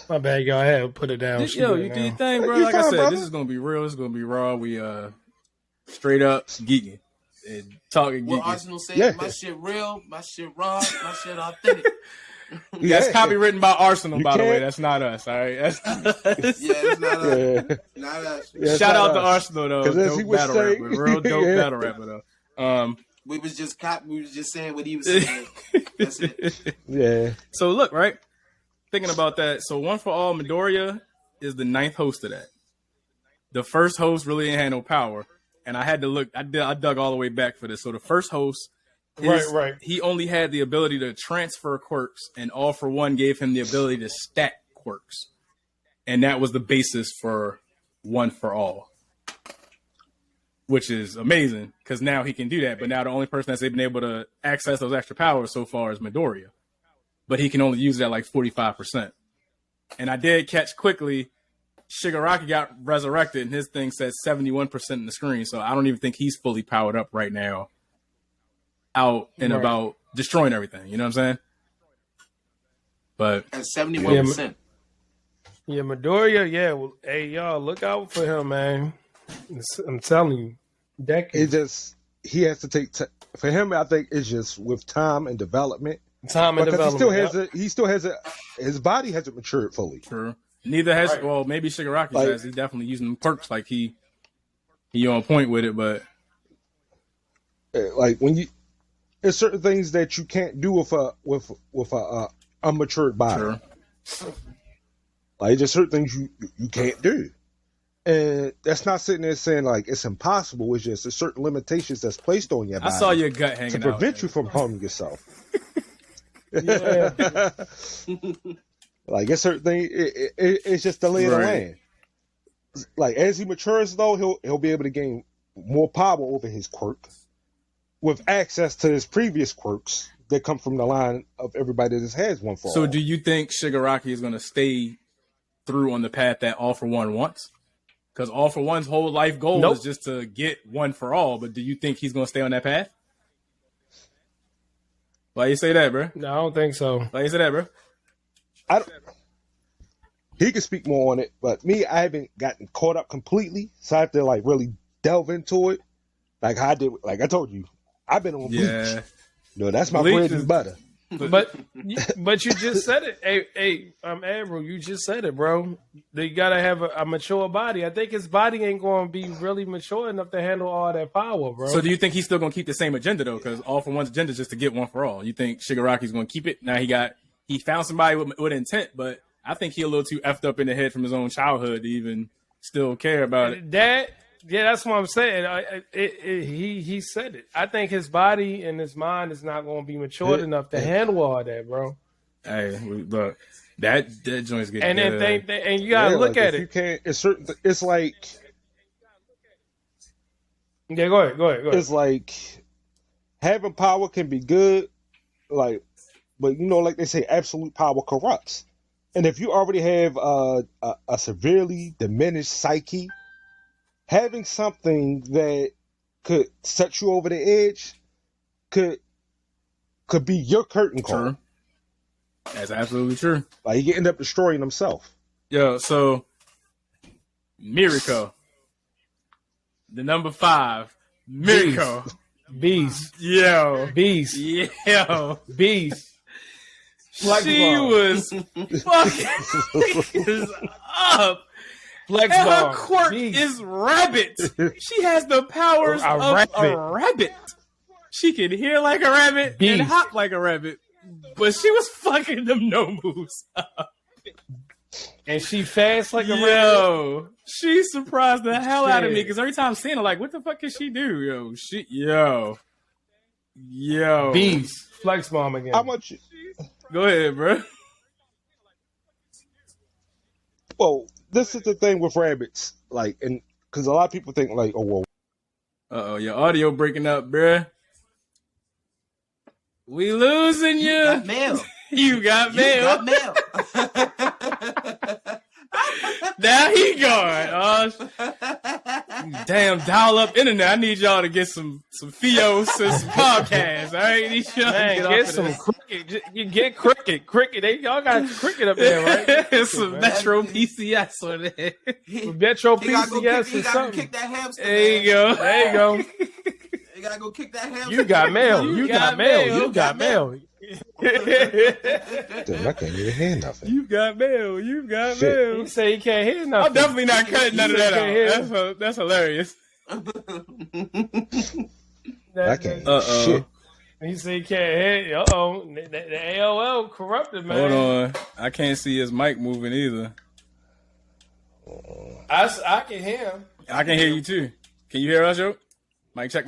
Speaker 2: my bad, y'all. I had to put it down.
Speaker 1: You do your thing, bro. Like I said, brother. This is gonna be real. This is gonna be raw. We straight up geeking and talking geeking.
Speaker 4: What Arsenal said, my shit real, my shit raw, my shit authentic.
Speaker 1: That's copywritten by Arsenal, by the way. That's not us, all right? That's not us.
Speaker 4: It's not us. Not us.
Speaker 1: Yeah, shout out to Arsenal, though. Dope battle rapper. Real dope battle rapper, though.
Speaker 4: We was just saying what he was saying. That's it.
Speaker 3: Yeah.
Speaker 1: So look, right? Thinking about that. So One For All Midoriya is the 9th host of that. The first host really ain't had no power. And I had to look. I dug all the way back for this. So the first host
Speaker 2: Right.
Speaker 1: He only had the ability to transfer quirks, and All for One gave him the ability to stack quirks. And that was the basis for One for All, which is amazing because now he can do that. But now the only person that's been able to access those extra powers so far is Midoriya. But he can only use that like 45%. And I did catch quickly, Shigaraki got resurrected and his thing says 71% in the screen. So I don't even think he's fully powered up right now out and about destroying everything. You know what I'm saying? But
Speaker 4: at 71%.
Speaker 2: Yeah, Midoriya, yeah. Well, hey, y'all, look out for him, man. I'm telling you.
Speaker 3: He has to take, for him, I think it's just with time and development.
Speaker 2: Because
Speaker 3: he still has his body hasn't matured fully.
Speaker 1: True. Neither has, well, maybe Shigaraki has. He's definitely using quirks like he on point with it, but.
Speaker 3: Like when there's certain things that you can't do with a unmatured body.
Speaker 1: Sure.
Speaker 3: Like just certain things you can't do, and that's not sitting there saying like it's impossible. It's just there's certain limitations that's placed on your body.
Speaker 1: I saw your gut hanging
Speaker 3: to prevent you from harming yourself.
Speaker 2: Yeah.
Speaker 3: Like it's certain thing. It's just the lay of the land. Like as he matures, though, he'll be able to gain more power over his quirk with access to his previous quirks that come from the line of everybody that has One for All.
Speaker 1: So do you think Shigaraki is going to stay through on the path that All for One wants? Because All for One's whole life goal is just to get One for All. But do you think he's going to stay on that path? Why you say that, bro?
Speaker 2: No, I don't think so.
Speaker 1: Why you say that, bro?
Speaker 3: He can speak more on it, but me, I haven't gotten caught up completely, so I have to like really delve into it. Like how I did, like I told you, I've been on Bleach. No, that's my bread and butter.
Speaker 2: But you just said it. Hey, Amber, you just said it, bro. They gotta have a mature body. I think his body ain't gonna be really mature enough to handle all that power, bro.
Speaker 1: So do you think he's still gonna keep the same agenda though? Because All for One's agenda is just to get One for All. You think Shigaraki's gonna keep it? Now he found somebody with intent, but I think he's a little too effed up in the head from his own childhood to even still care about it.
Speaker 2: That's what I'm saying. He said it. I think his body and his mind is not going to be matured enough to handle all that, bro.
Speaker 1: Hey, look, that joint's getting
Speaker 2: and
Speaker 1: good.
Speaker 2: And you gotta look at it.
Speaker 3: You can't. It's certain. It's like.
Speaker 2: Yeah, go ahead.
Speaker 3: It's like having power can be good, like, but like they say, absolute power corrupts. And if you already have a severely diminished psyche, having something that could set you over the edge could be your curtain call.
Speaker 1: True. That's absolutely true.
Speaker 3: Like he could end up destroying himself.
Speaker 1: Yo, so Miriko, the number 5, Miriko,
Speaker 2: Beast.
Speaker 1: Yo,
Speaker 2: Beast.
Speaker 1: Yo,
Speaker 2: Beast.
Speaker 1: She was fucking up.
Speaker 2: Flex
Speaker 1: And
Speaker 2: bar.
Speaker 1: her quirk is rabbit. She has the powers of a rabbit. She can hear like a rabbit and hop like a rabbit. But she was fucking them no moves up.
Speaker 2: And she fast like a rabbit.
Speaker 1: Yo, she surprised the hell out of me because every time I'm seeing her, like, what the fuck can she do? Yo.
Speaker 2: Beast. Flex bomb again.
Speaker 3: How much?
Speaker 1: Go ahead, bro.
Speaker 3: Well, this is the thing with rabbits, like, and because a lot of people think like, oh well.
Speaker 1: Your audio breaking up, bruh. We losing you.
Speaker 4: You got mail.
Speaker 1: You got mail. Now he gone. Damn, dial up internet. I need y'all to get some Fios and some podcasts. All right, need y'all to
Speaker 2: get some cricket. You get cricket. Y'all got cricket up there, right?
Speaker 1: Some Metro PCS on there.
Speaker 2: Metro PCS or something.
Speaker 4: Kick that hamster.
Speaker 2: There you go.
Speaker 4: You gotta go kick that hamster.
Speaker 2: You got mail. You got mail.
Speaker 3: Dude, I can't even hear nothing.
Speaker 1: You got mail.
Speaker 2: He say he can't hear nothing.
Speaker 1: I'm definitely not cutting none of that out. That's hilarious.
Speaker 3: I can't hear shit.
Speaker 2: He say he can't hear. The AOL corrupted, man.
Speaker 1: Hold on. I can't see his mic moving either.
Speaker 2: I can hear him.
Speaker 1: I can hear you too. Can you hear us, yo? Mic check.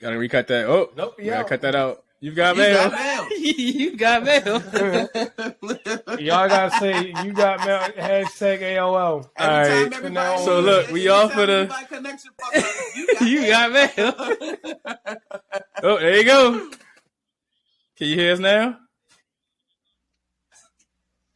Speaker 1: Gotta recut that. Oh,
Speaker 2: Nope,
Speaker 1: gotta cut that out. You got
Speaker 4: You
Speaker 1: mail.
Speaker 4: got mail.
Speaker 1: You got mail.
Speaker 2: Y'all gotta say you got mail. Hashtag AOL.
Speaker 4: Every time
Speaker 2: From
Speaker 4: everybody,
Speaker 2: now on.
Speaker 1: So look, we all for the-
Speaker 4: everybody connection fuck up,
Speaker 1: You got mail. Oh, there you go. Can you hear us now?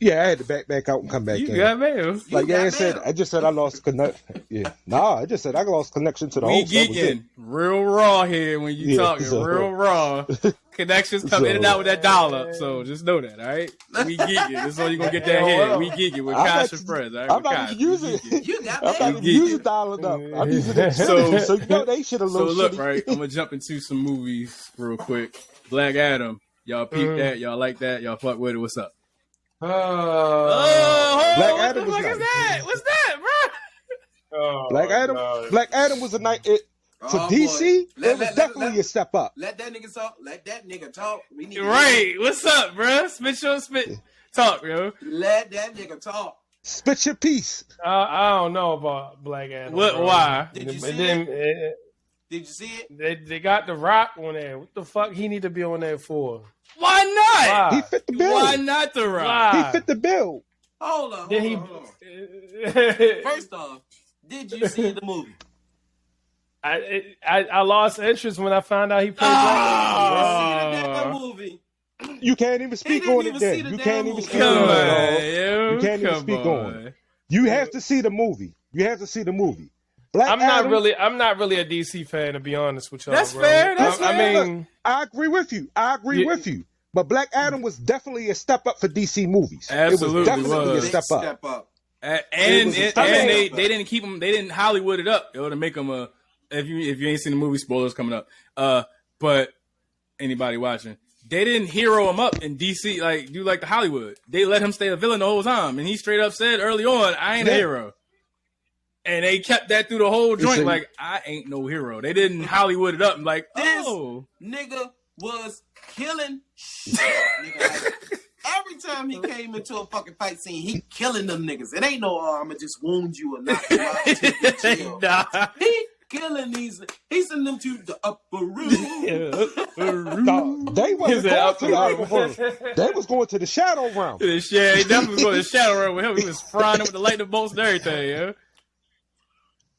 Speaker 3: Yeah, I had to back out and come back
Speaker 1: You
Speaker 3: in.
Speaker 1: got mail.
Speaker 3: Like
Speaker 4: got
Speaker 3: I said,
Speaker 4: mail.
Speaker 3: I just said I lost connection. Yeah, I just said I lost connection to the
Speaker 1: We
Speaker 3: host. That was it.
Speaker 1: geeking. Real raw here when you
Speaker 3: Yeah,
Speaker 1: talking.
Speaker 3: so-
Speaker 1: Real raw. Connections come in and out with that dollar. So just know that, all right? We geeking. This is all you're going to get that here. We geeking with
Speaker 3: I'm
Speaker 1: Kash
Speaker 3: not-
Speaker 1: and friends. All right?
Speaker 3: I'm
Speaker 1: With
Speaker 3: not
Speaker 1: Kash.
Speaker 3: even using
Speaker 1: We geeking.
Speaker 3: it.
Speaker 4: You got
Speaker 3: I'm not
Speaker 4: mail.
Speaker 3: even
Speaker 1: geeking.
Speaker 3: using dialing up. I'm using it.
Speaker 1: So-
Speaker 3: So you know they should have
Speaker 1: So
Speaker 3: little
Speaker 1: look,
Speaker 3: shitty.
Speaker 1: right? I'm gonna jump into some movies real quick. Black Adam, y'all peep that? Y'all like that? Y'all fuck with it? What's up?
Speaker 2: Oh,
Speaker 3: Black
Speaker 1: what
Speaker 3: Adam
Speaker 1: the
Speaker 3: was
Speaker 1: fuck is
Speaker 3: nice.
Speaker 1: that? What's that, bro?
Speaker 3: Black Adam.
Speaker 2: God.
Speaker 3: Black Adam was a night. For
Speaker 4: Oh,
Speaker 3: DC,
Speaker 4: boy. Let-
Speaker 3: it was
Speaker 4: let-
Speaker 3: definitely
Speaker 4: let-
Speaker 3: a step up.
Speaker 4: Let that nigga talk. Let that nigga talk. We need to
Speaker 1: Right? What's up, bro? Spit. Talk, yo.
Speaker 4: Let that nigga talk.
Speaker 3: Spit your piece.
Speaker 2: I don't know about Black Adam.
Speaker 1: What?
Speaker 2: bro.
Speaker 1: Why?
Speaker 4: Did you
Speaker 2: But
Speaker 4: see
Speaker 2: then,
Speaker 4: it? Did you see it?
Speaker 2: they got The Rock on there. What the fuck he need to be on there for?
Speaker 1: Why not?
Speaker 2: Why?
Speaker 3: He fit the bill.
Speaker 1: Why not the Rock?
Speaker 2: Why?
Speaker 3: He fit the bill.
Speaker 4: Hold on.
Speaker 2: Then
Speaker 4: Hold on. First off, did you see the movie?
Speaker 2: I lost interest when I found out he played Black
Speaker 4: You
Speaker 2: Adam,
Speaker 4: see the
Speaker 1: Oh.
Speaker 4: damn movie?
Speaker 3: You can't even speak
Speaker 4: didn't
Speaker 3: on
Speaker 4: even
Speaker 3: it
Speaker 4: see
Speaker 3: then.
Speaker 4: the
Speaker 3: You
Speaker 4: damn
Speaker 3: can't even
Speaker 4: movie.
Speaker 3: speak
Speaker 1: Come
Speaker 3: on
Speaker 1: on,
Speaker 3: it. dog.
Speaker 1: yo.
Speaker 3: You can't even
Speaker 1: Come
Speaker 3: speak
Speaker 1: on.
Speaker 3: on. You have to see the movie. You have to see the movie. Black
Speaker 2: I'm
Speaker 3: Adam,
Speaker 2: not really a DC fan, to be honest with y'all.
Speaker 1: That's
Speaker 2: bro.
Speaker 1: fair, that's
Speaker 2: I
Speaker 1: fair.
Speaker 2: mean,
Speaker 3: I agree with you. I agree
Speaker 2: Yeah.
Speaker 3: with you. But Black Adam was definitely a step up for DC movies.
Speaker 1: Absolutely
Speaker 3: it was definitely
Speaker 1: was.
Speaker 3: a
Speaker 4: Big
Speaker 3: step up.
Speaker 1: And
Speaker 4: It was a
Speaker 1: and
Speaker 4: step
Speaker 1: they
Speaker 4: up.
Speaker 1: didn't keep him. They didn't Hollywood it up, yo, to make him a. If you ain't seen the movie, spoilers coming up. But anybody watching, they didn't hero him up in DC like do like the Hollywood. They let him stay a villain the whole time, and he straight up said early on, "I ain't a
Speaker 3: Yeah.
Speaker 1: hero." And they kept that through the whole joint,
Speaker 3: Listen.
Speaker 1: like I ain't no hero. They didn't Hollywood it up, and like,
Speaker 4: This
Speaker 1: oh,
Speaker 4: nigga was killing shit. Nigga, like, every time he came into a fucking fight scene, he killing them niggas. It ain't no, I'ma just wound you or knock you out. Take you to jail.
Speaker 1: nah.
Speaker 4: He killing these. He sending them to the upper room.
Speaker 3: Dog, they wasn't
Speaker 2: said
Speaker 3: going
Speaker 2: up
Speaker 3: to
Speaker 2: the
Speaker 3: the
Speaker 2: road.
Speaker 3: upper room. They was going to the shadow realm.
Speaker 1: Yeah, he definitely was going to shadow realm with him. He was frying him with the lightning bolts and everything, yo.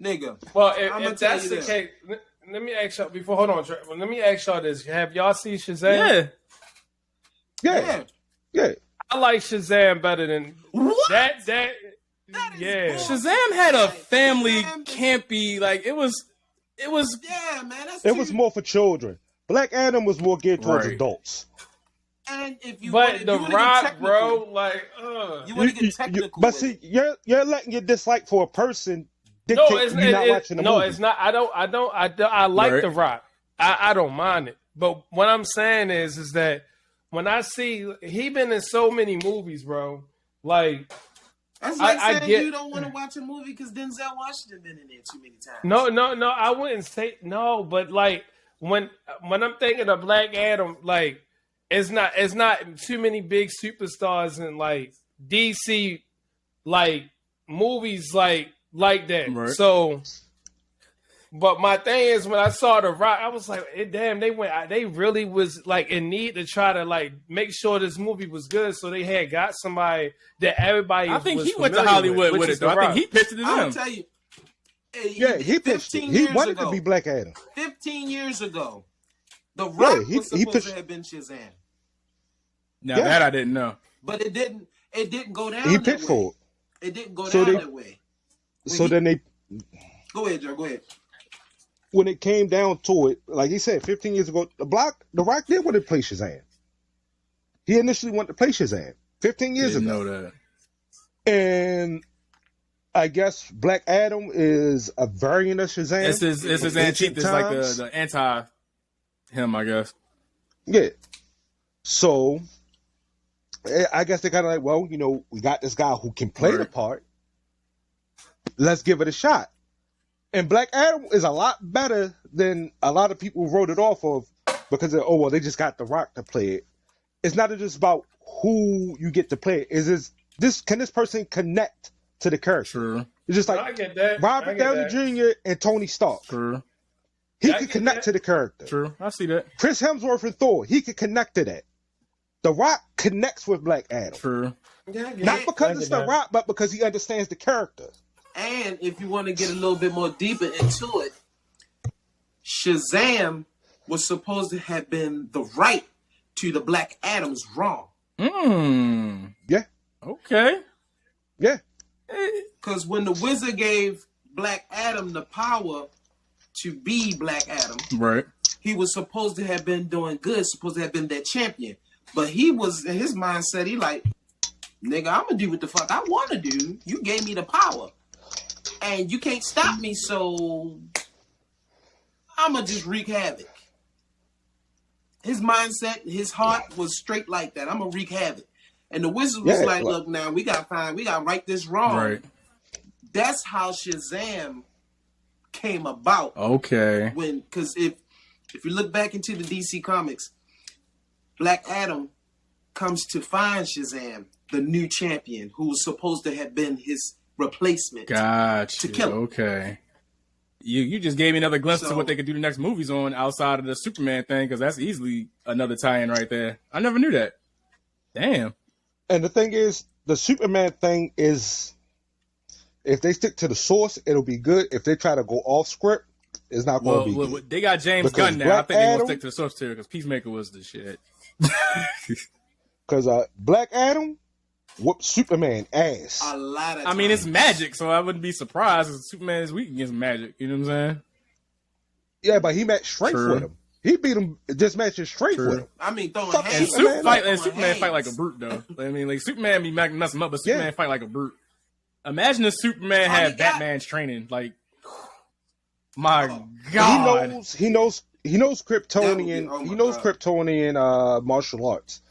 Speaker 4: Nigga.
Speaker 2: well,
Speaker 4: I'ma
Speaker 2: if
Speaker 4: tell
Speaker 2: that's
Speaker 4: you
Speaker 2: the
Speaker 4: this.
Speaker 2: case, let me ask y'all before. Hold on, Trey. Let me ask y'all this: have y'all seen Shazam?
Speaker 1: Yeah.
Speaker 3: Yeah,
Speaker 4: Yeah.
Speaker 3: yeah.
Speaker 2: I like Shazam better than
Speaker 4: What?
Speaker 2: that.
Speaker 4: That is
Speaker 2: Yeah.
Speaker 4: bullshit.
Speaker 1: Shazam had a
Speaker 4: Like,
Speaker 1: family
Speaker 4: Shazam-
Speaker 1: campy, like it was
Speaker 3: It
Speaker 4: Yeah, man.
Speaker 3: was
Speaker 4: too-
Speaker 3: more for children. Black Adam was more geared towards
Speaker 1: Right.
Speaker 3: adults.
Speaker 4: And if you
Speaker 2: But
Speaker 4: wanna-
Speaker 2: The
Speaker 4: you wanna get
Speaker 2: Rock,
Speaker 4: technical,
Speaker 2: bro, like,
Speaker 4: you want to get technical.
Speaker 3: But
Speaker 4: with
Speaker 3: see,
Speaker 4: it.
Speaker 3: you're letting your dislike for a person
Speaker 2: no,
Speaker 3: dictate
Speaker 2: it's
Speaker 3: you not watching the
Speaker 2: no,
Speaker 3: movie.
Speaker 2: it's not. I like
Speaker 1: Right.
Speaker 2: The Rock. I don't mind it. But what I'm saying is that when I see he been in so many movies, bro, like.
Speaker 4: That's like
Speaker 2: I
Speaker 4: saying
Speaker 2: get-
Speaker 4: you don't want to watch a movie because Denzel Washington been in there too many times.
Speaker 2: No, I wouldn't say no, but like when I'm thinking of Black Adam, like it's not too many big superstars in like DC like movies like that.
Speaker 1: Right.
Speaker 2: So but my thing is when I saw The Rock, I was like, damn, they really was like in need to try to like make sure this movie was good. So they had got somebody that everybody
Speaker 1: I think
Speaker 2: was
Speaker 1: he went to
Speaker 2: familiar
Speaker 1: Hollywood
Speaker 2: which
Speaker 1: with
Speaker 2: is
Speaker 1: it though.
Speaker 2: The
Speaker 1: I think
Speaker 2: Rock.
Speaker 1: he pitched it to
Speaker 4: I'm
Speaker 1: them.
Speaker 4: gonna tell you.
Speaker 3: Yeah, he pitched it.
Speaker 4: 15
Speaker 3: He
Speaker 4: years
Speaker 3: wanted
Speaker 4: ago,
Speaker 3: to be Black Adam.
Speaker 4: 15 years ago, The Rock
Speaker 3: he
Speaker 4: was supposed
Speaker 3: pitched-
Speaker 4: to have been Shazam,
Speaker 1: Now
Speaker 3: Yeah.
Speaker 1: that I didn't know.
Speaker 4: but it didn't. It didn't go down.
Speaker 3: He
Speaker 4: that
Speaker 3: pitched
Speaker 4: way.
Speaker 3: for it.
Speaker 4: It didn't go
Speaker 3: So
Speaker 4: down
Speaker 3: they-
Speaker 4: that way.
Speaker 3: So then they,
Speaker 4: Go ahead, Joe. Go ahead.
Speaker 3: when it came down to it, like he said, 15 years ago, The Rock did want to play Shazam. He initially wanted to play Shazam 15 years
Speaker 1: Didn't
Speaker 3: ago.
Speaker 1: know that.
Speaker 3: And I guess Black Adam is a variant of Shazam.
Speaker 1: It's his
Speaker 3: Ancient
Speaker 1: antithesis, like
Speaker 3: times.
Speaker 1: the anti him, I guess.
Speaker 3: Yeah. So I guess they're kind of like, well, we got this guy who can play the
Speaker 1: Right.
Speaker 3: part. Let's give it a shot. And Black Adam is a lot better than a lot of people wrote it off of because they just got The Rock to play it. It's not just about who you get to play it. Can this person connect to the character?
Speaker 1: True.
Speaker 3: It's just
Speaker 2: I
Speaker 3: like
Speaker 2: get that. I
Speaker 3: Robert
Speaker 2: get
Speaker 3: Downey
Speaker 2: that.
Speaker 3: Jr. and Tony Stark.
Speaker 1: True.
Speaker 3: He could connect to the character.
Speaker 1: True. I see that.
Speaker 3: Chris Hemsworth and Thor, he could connect to that. The Rock connects with Black Adam.
Speaker 1: True.
Speaker 3: Not because it's The Rock, but because he understands the character.
Speaker 4: And if you want to get a little bit more deeper into it, Shazam was supposed to have been the right to the Black Adam's wrong.
Speaker 3: Yeah.
Speaker 1: Okay.
Speaker 3: Yeah.
Speaker 4: Because when the Wizard gave Black Adam the power to be Black Adam,
Speaker 1: right,
Speaker 4: he was supposed to have been doing good, supposed to have been that champion. But he was, in his mindset, he like, nigga, I'm gonna do what the fuck I want to do. You gave me the power, and you can't stop me, so I'm gonna just wreak havoc. His mindset, his heart was straight like that. I'm gonna wreak havoc. And the Wizard was like, look, now we gotta right this wrong.
Speaker 1: Right.
Speaker 4: That's how Shazam came about.
Speaker 1: Okay.
Speaker 4: Because if you look back into the DC comics, Black Adam comes to find Shazam, the new champion, who was supposed to have been his replacement.
Speaker 1: Gotcha.
Speaker 4: To kill him.
Speaker 1: Okay. You just gave me another glimpse to what they could do the next movies on outside of the Superman thing, because that's easily another tie-in right there. I never knew that. Damn.
Speaker 3: And the thing is, the Superman thing is, if they stick to the source, it'll be good. If they try to go off script, it's not going to be good.
Speaker 1: They got James Gunn now. I think they're going to stick to the source material because Peacemaker was the shit.
Speaker 3: Because Black Adam whooped Superman ass.
Speaker 4: A lot of
Speaker 1: I mean, it's magic, so I wouldn't be surprised if Superman is weak against magic. You know what I'm saying?
Speaker 3: Yeah, but he matched strength with him. He beat him just matching strength with him.
Speaker 4: I mean, throwing
Speaker 3: Fuck
Speaker 4: hands.
Speaker 1: Superman fight like a brute, though. I mean, like Superman be messing him up, but Superman fight like a brute. Imagine if Superman had Batman's training. Like, my God.
Speaker 3: He knows Kryptonian. He knows Kryptonian martial arts.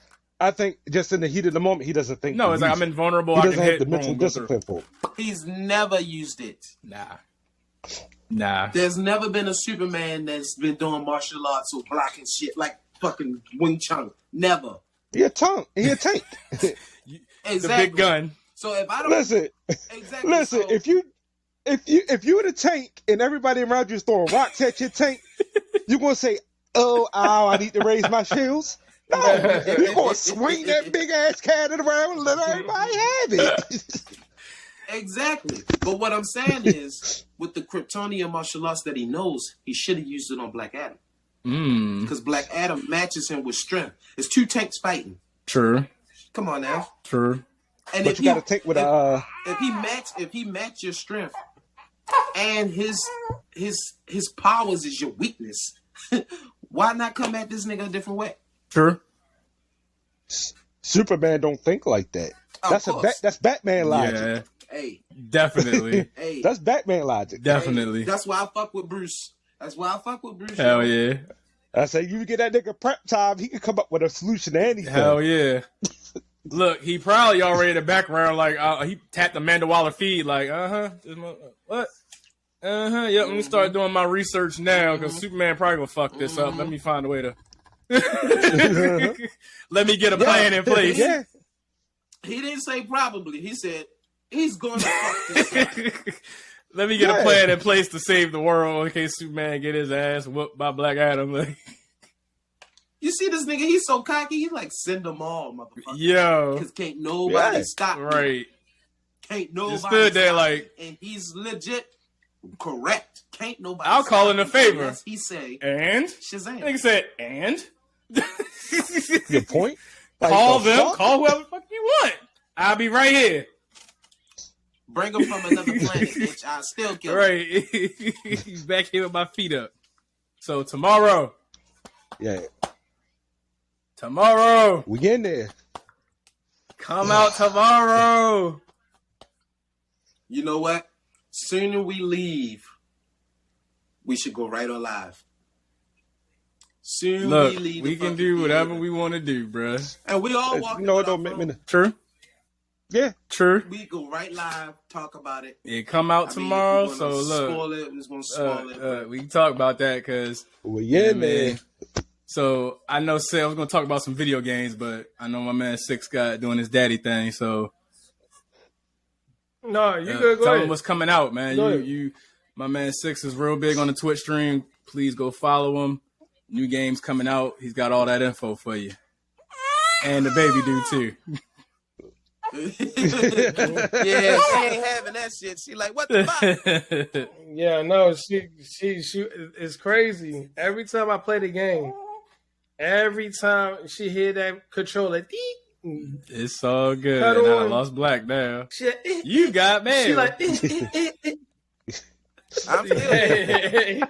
Speaker 3: I think just in the heat of the moment, he doesn't think.
Speaker 1: No, it's like I'm invulnerable.
Speaker 3: He
Speaker 1: I
Speaker 3: doesn't
Speaker 1: can
Speaker 3: have
Speaker 1: hit.
Speaker 3: the mental discipline for it.
Speaker 4: He's never used it.
Speaker 1: Nah.
Speaker 4: There's never been a Superman that's been doing martial arts or blocking shit like fucking Wing Chun. Never.
Speaker 3: He a tank.
Speaker 4: Exactly.
Speaker 1: The big gun.
Speaker 4: So if I don't
Speaker 3: listen,
Speaker 4: so,
Speaker 3: if you're the tank and everybody around you is throwing rocks at your tank, you're gonna say, "Oh, I need to raise my shields." No, you're gonna swing that big ass cannon around and let everybody have it.
Speaker 4: Exactly. But what I'm saying is, with the Kryptonian martial arts that he knows, he should have used it on Black Adam. Because Black Adam matches him with strength. It's two tanks fighting.
Speaker 1: True.
Speaker 4: Come on now.
Speaker 1: True.
Speaker 4: And
Speaker 3: but you got to take with
Speaker 4: if he match your strength and his powers is your weakness, why not come at this nigga a different way?
Speaker 1: True.
Speaker 3: Superman don't think like that. That's Batman logic.
Speaker 1: Yeah.
Speaker 4: Hey,
Speaker 1: definitely.
Speaker 4: Hey,
Speaker 3: that's Batman logic.
Speaker 1: Definitely.
Speaker 4: Hey, that's why I fuck with Bruce.
Speaker 1: Hell yeah.
Speaker 3: I say you get that nigga prep time, he can come up with a solution to anything.
Speaker 1: Hell yeah. Look, he probably already in the background, like he tapped Amanda Waller feed, like what? Yep. Let me start doing my research now because Superman probably gonna fuck this up. Let me find a way to. Let me get a plan in place.
Speaker 3: Yeah.
Speaker 4: He didn't say probably. He said he's going to fuck this up.
Speaker 1: Let me get a plan in place to save the world in case Superman get his ass whooped by Black Adam.
Speaker 4: You see this nigga? He's so cocky. He's like, send them all, motherfucker.
Speaker 1: Yo,
Speaker 4: because can't nobody stop me.
Speaker 1: Right?
Speaker 4: Can't nobody.
Speaker 1: Stood there like,
Speaker 4: and he's legit correct. Can't nobody.
Speaker 1: I'll call in a favor.
Speaker 4: Yes, he say
Speaker 1: and
Speaker 4: Shazam.
Speaker 1: Nigga said and.
Speaker 3: Your point.
Speaker 1: Call them. Call whoever the fuck you want. I'll be right here.
Speaker 4: Bring him from another planet, bitch. I'll still kill him.
Speaker 1: Right. He's back here with my feet up. So tomorrow.
Speaker 3: Yeah.
Speaker 1: Tomorrow.
Speaker 3: We in there.
Speaker 1: Come out tomorrow.
Speaker 4: You know what? Sooner we leave, we should go right on live. Soon
Speaker 1: Look,
Speaker 4: we leave.
Speaker 1: We can do whatever we want to do, bruh.
Speaker 4: And we all walk.
Speaker 3: You know, it don't make me.
Speaker 1: True.
Speaker 3: Yeah,
Speaker 1: true.
Speaker 4: We go right live, talk about it.
Speaker 1: It come out tomorrow, so look.
Speaker 4: Spoil it. We're just gonna spoil it.
Speaker 1: We can talk about that because.
Speaker 3: Well, yeah, man.
Speaker 1: So I know, I was gonna talk about some video games, but I know my man Six got doing his daddy thing. So
Speaker 2: no, you good. Go
Speaker 1: tell
Speaker 2: ahead.
Speaker 1: him what's coming out, man. You, my man Six is real big on the Twitch stream. please go follow him. New games coming out. He's got all that info for you. And the baby do too.
Speaker 4: Yeah, she ain't having that shit. She like, what the fuck?
Speaker 2: Yeah, no, she it's crazy. Every time I play the game, every time she hear that controller,
Speaker 1: it's all good. And I lost black now. You got mail.
Speaker 2: She like,
Speaker 4: I'm still there.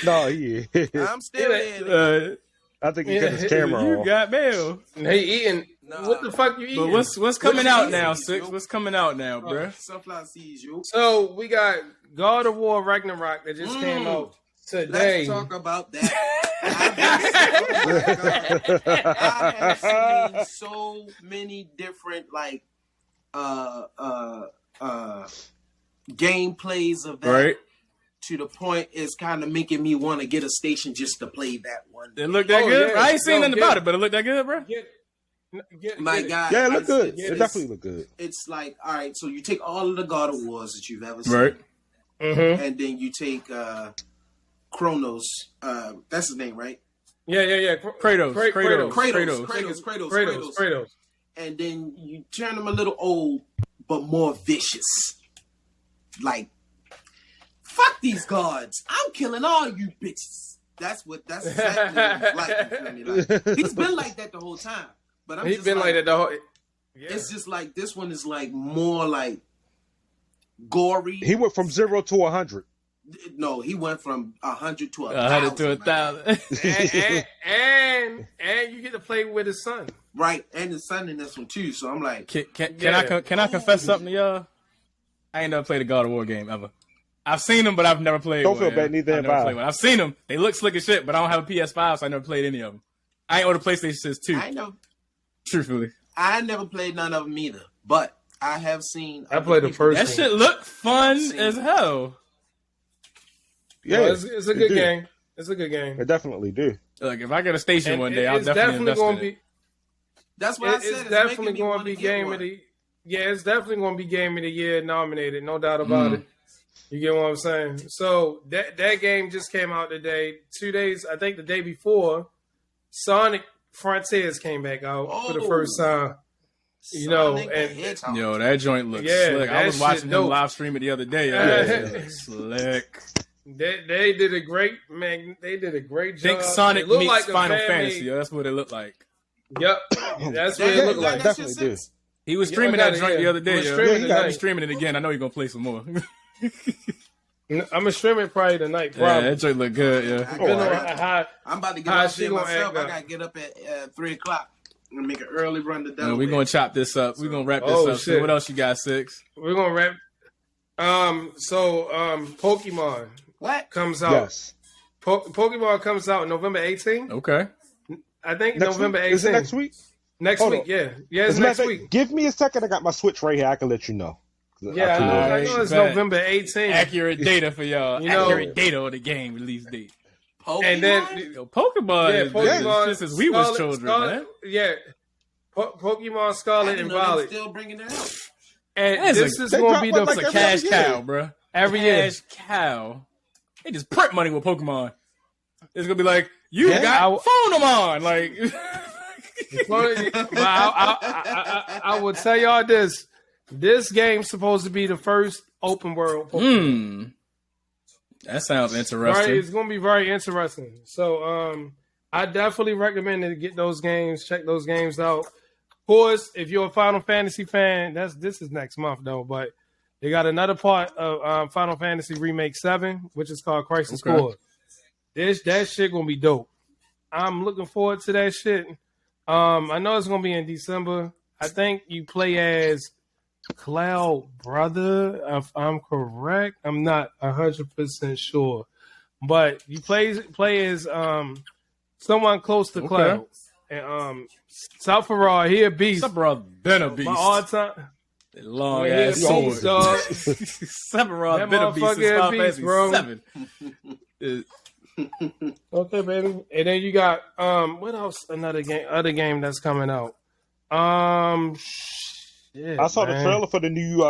Speaker 3: No, yeah.
Speaker 4: I'm still there.
Speaker 3: I think he got his camera on.
Speaker 1: You got mail.
Speaker 2: They eating. Nah. What the fuck you eating?
Speaker 1: But what's coming out now, Six? What's coming out now, bro?
Speaker 4: Sunflower seeds, yo.
Speaker 2: So we got God of War Ragnarok that just came out today.
Speaker 4: Let's talk about that. I have seen so many different gameplays of that.
Speaker 1: Right.
Speaker 4: To the point, it's kind of making me want to get a station just to play that one.
Speaker 1: It looked that good? Yeah. I ain't seen nothing about it, but it looked that good, bro?
Speaker 4: My God.
Speaker 3: Yeah, it looked good. It definitely looked good.
Speaker 4: It's like, all right, so you take all of the God of Wars that you've ever seen.
Speaker 1: Right.
Speaker 2: Mm-hmm.
Speaker 4: And then you take Kronos. That's his name, right?
Speaker 2: Yeah.
Speaker 1: Kratos.
Speaker 4: And then you turn him a little old, but more vicious. Like, fuck these gods. I'm killing all you bitches. That's exactly what he's like. You feel me? Like, he's been like that the whole time. But
Speaker 2: he's been like that the whole.
Speaker 4: Yeah. It's just like this one is like more like gory.
Speaker 3: He went from 0 to 100.
Speaker 4: No, he went from 100 to
Speaker 1: 100 to 1,000.
Speaker 2: and you get to play with his son.
Speaker 4: Right, and his son in this one too. So I'm like,
Speaker 1: can I confess something to y'all? I ain't never played a God of War game ever. I've seen them, but I've never played
Speaker 3: one.
Speaker 1: Don't
Speaker 3: feel bad, neither have I.
Speaker 1: I've seen them. They look slick as shit, but I don't have a PS5, so I never played any of them. I ain't on the PlayStation since 2.
Speaker 4: I know.
Speaker 1: Truthfully.
Speaker 4: I never played none of them either, but I have seen.
Speaker 2: I played the first
Speaker 1: one. That shit looked fun as hell.
Speaker 2: Yeah, it's a good game. It's a good game.
Speaker 3: It definitely do.
Speaker 1: Look, if I get a station one day, I'll definitely invest in it.
Speaker 4: That's what I said.
Speaker 2: It's definitely going to be game of the. Yeah, it's definitely going to be game of the year nominated. No doubt about it. You get what I'm saying? So that game just came out today. 2 days, I think the day before, Sonic Frontiers came back out for the first time. You know, and
Speaker 1: yo, that joint looks slick. I was watching him live stream it the other day. Slick.
Speaker 2: They did a great job.
Speaker 1: Think Sonic meets like Final Fantasy. Yo, that's what it looked like.
Speaker 2: Yep, that's what it looked like.
Speaker 3: Definitely do.
Speaker 1: He was streaming that joint the other day. He got me streaming it again. I know you're gonna play some more.
Speaker 2: I'm gonna stream it probably tonight. Probably.
Speaker 1: Yeah, that joint look good. Yeah.
Speaker 4: I'm about to get up there myself. I gotta get up at 3:00. I'm gonna make an early run to Delaware.
Speaker 1: We're gonna chop this up. We're gonna wrap this up. So what else you got, Six?
Speaker 2: We're gonna wrap. Pokemon.
Speaker 4: What
Speaker 2: comes out?
Speaker 3: Yes.
Speaker 2: Pokemon comes out November 18th.
Speaker 1: Okay.
Speaker 2: I think November 18th.
Speaker 3: Is it next week?
Speaker 2: Next week, yeah. Yeah, it's next week.
Speaker 3: Give me a second. I got my Switch right here. I can let you know.
Speaker 2: Yeah, I know it's November 18th.
Speaker 1: Accurate data for y'all. Accurate data on the game release date.
Speaker 4: Pokemon?
Speaker 1: And then Pokemon is just as we was children, man.
Speaker 2: Yeah. Pokemon Scarlet and Violet.
Speaker 4: Still bringing it out.
Speaker 2: And this is going to be
Speaker 1: the cash cow, bro. Every year. Cash cow. They just print money with Pokemon. It's going to be like, you got phone them on. Like,
Speaker 2: I will tell y'all this. This game's supposed to be the first open world Pokemon.
Speaker 1: That sounds interesting.
Speaker 2: Right, it's going to be very interesting. So, I definitely recommend to get those games, check those games out. Of course, if you're a Final Fantasy fan, this is next month though, but they got another part of Final Fantasy Remake 7, which is called Crisis Core. That shit gonna be dope. I'm looking forward to that shit. I know it's gonna be in December. I think you play as Cloud Brother, if I'm correct. I'm not 100% sure, but you play as someone close to Cloud. And Sephiroth, he a beast.
Speaker 1: Sephiroth been a beast.
Speaker 2: My all time
Speaker 1: long ass sword. Sephiroth been a beast since Final Fantasy 7.
Speaker 2: Okay, baby. And then you got what else? Other game that's coming out.
Speaker 3: I saw the trailer for the new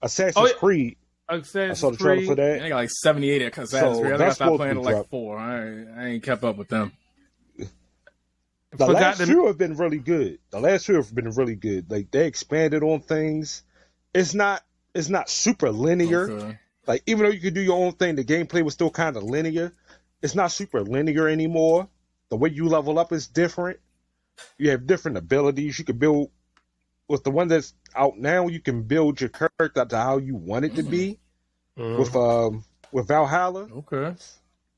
Speaker 3: Assassin's Creed. I saw the trailer for that.
Speaker 1: They got like 78 at Assassin's Creed. I think I stopped playing at like 4. I ain't kept up with them.
Speaker 3: The last few have been really good. Like they expanded on things. It's not super linear.
Speaker 1: Okay.
Speaker 3: Like even though you could do your own thing, the gameplay was still kind of linear. It's not super linear anymore. The way you level up is different. You have different abilities. You can build with the one that's out now. You can build your character to how you want it to be. With Valhalla.
Speaker 1: Okay.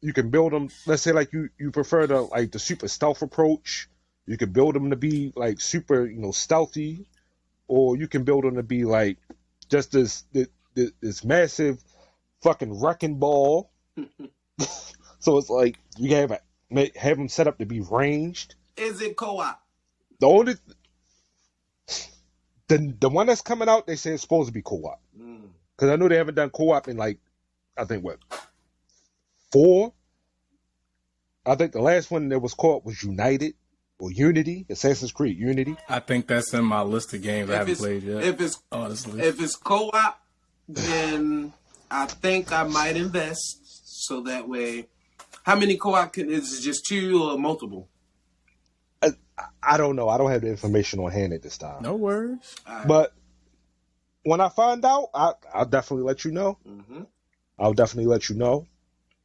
Speaker 3: You can build them. Let's say like you prefer the super stealth approach. You can build them to be like super stealthy, or you can build them to be like just this massive fucking wrecking ball. So it's like you have them set up to be ranged.
Speaker 4: Is it co-op?
Speaker 3: The only the one that's coming out, they say it's supposed to be co-op. Because I know they haven't done co-op in like I think 4. I think the last one that was co-op was United or Unity, Assassin's Creed Unity.
Speaker 1: I think that's in my list of games I haven't played yet.
Speaker 4: If it's co-op, then I think I might invest so that way. How many co-op is it just 2 or multiple?
Speaker 3: I don't know. I don't have the information on hand at this time.
Speaker 1: No worries.
Speaker 4: Right.
Speaker 3: But when I find out, I'll definitely let you know.
Speaker 4: Mm-hmm.
Speaker 3: I'll definitely let you know.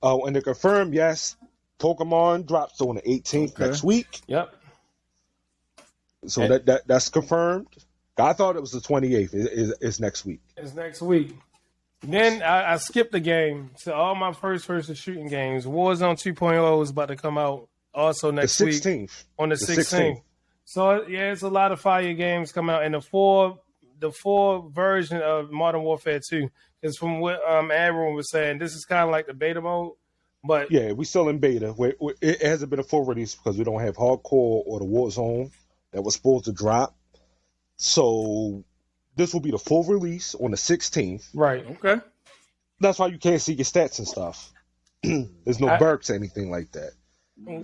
Speaker 3: And to confirm, yes, Pokemon drops on the 18th next week.
Speaker 2: Yep.
Speaker 3: So that's confirmed. I thought it was the 28th. It's next week.
Speaker 2: It's next week. Then I skipped the game to all my first-person shooting games. Warzone 2.0 is about to come out also next week.
Speaker 3: The 16th.
Speaker 2: On the 16th. So, yeah, it's a lot of fire games coming out. And the four version of Modern Warfare 2 is from what Aaron was saying. This is kind of like the beta mode. But
Speaker 3: yeah, we still in beta. It hasn't been a full release because we don't have Hardcore or the Warzone that was supposed to drop. So this will be the full release on the 16th.
Speaker 2: Right.
Speaker 1: Okay.
Speaker 3: That's why you can't see your stats and stuff. There's no burps or anything like that.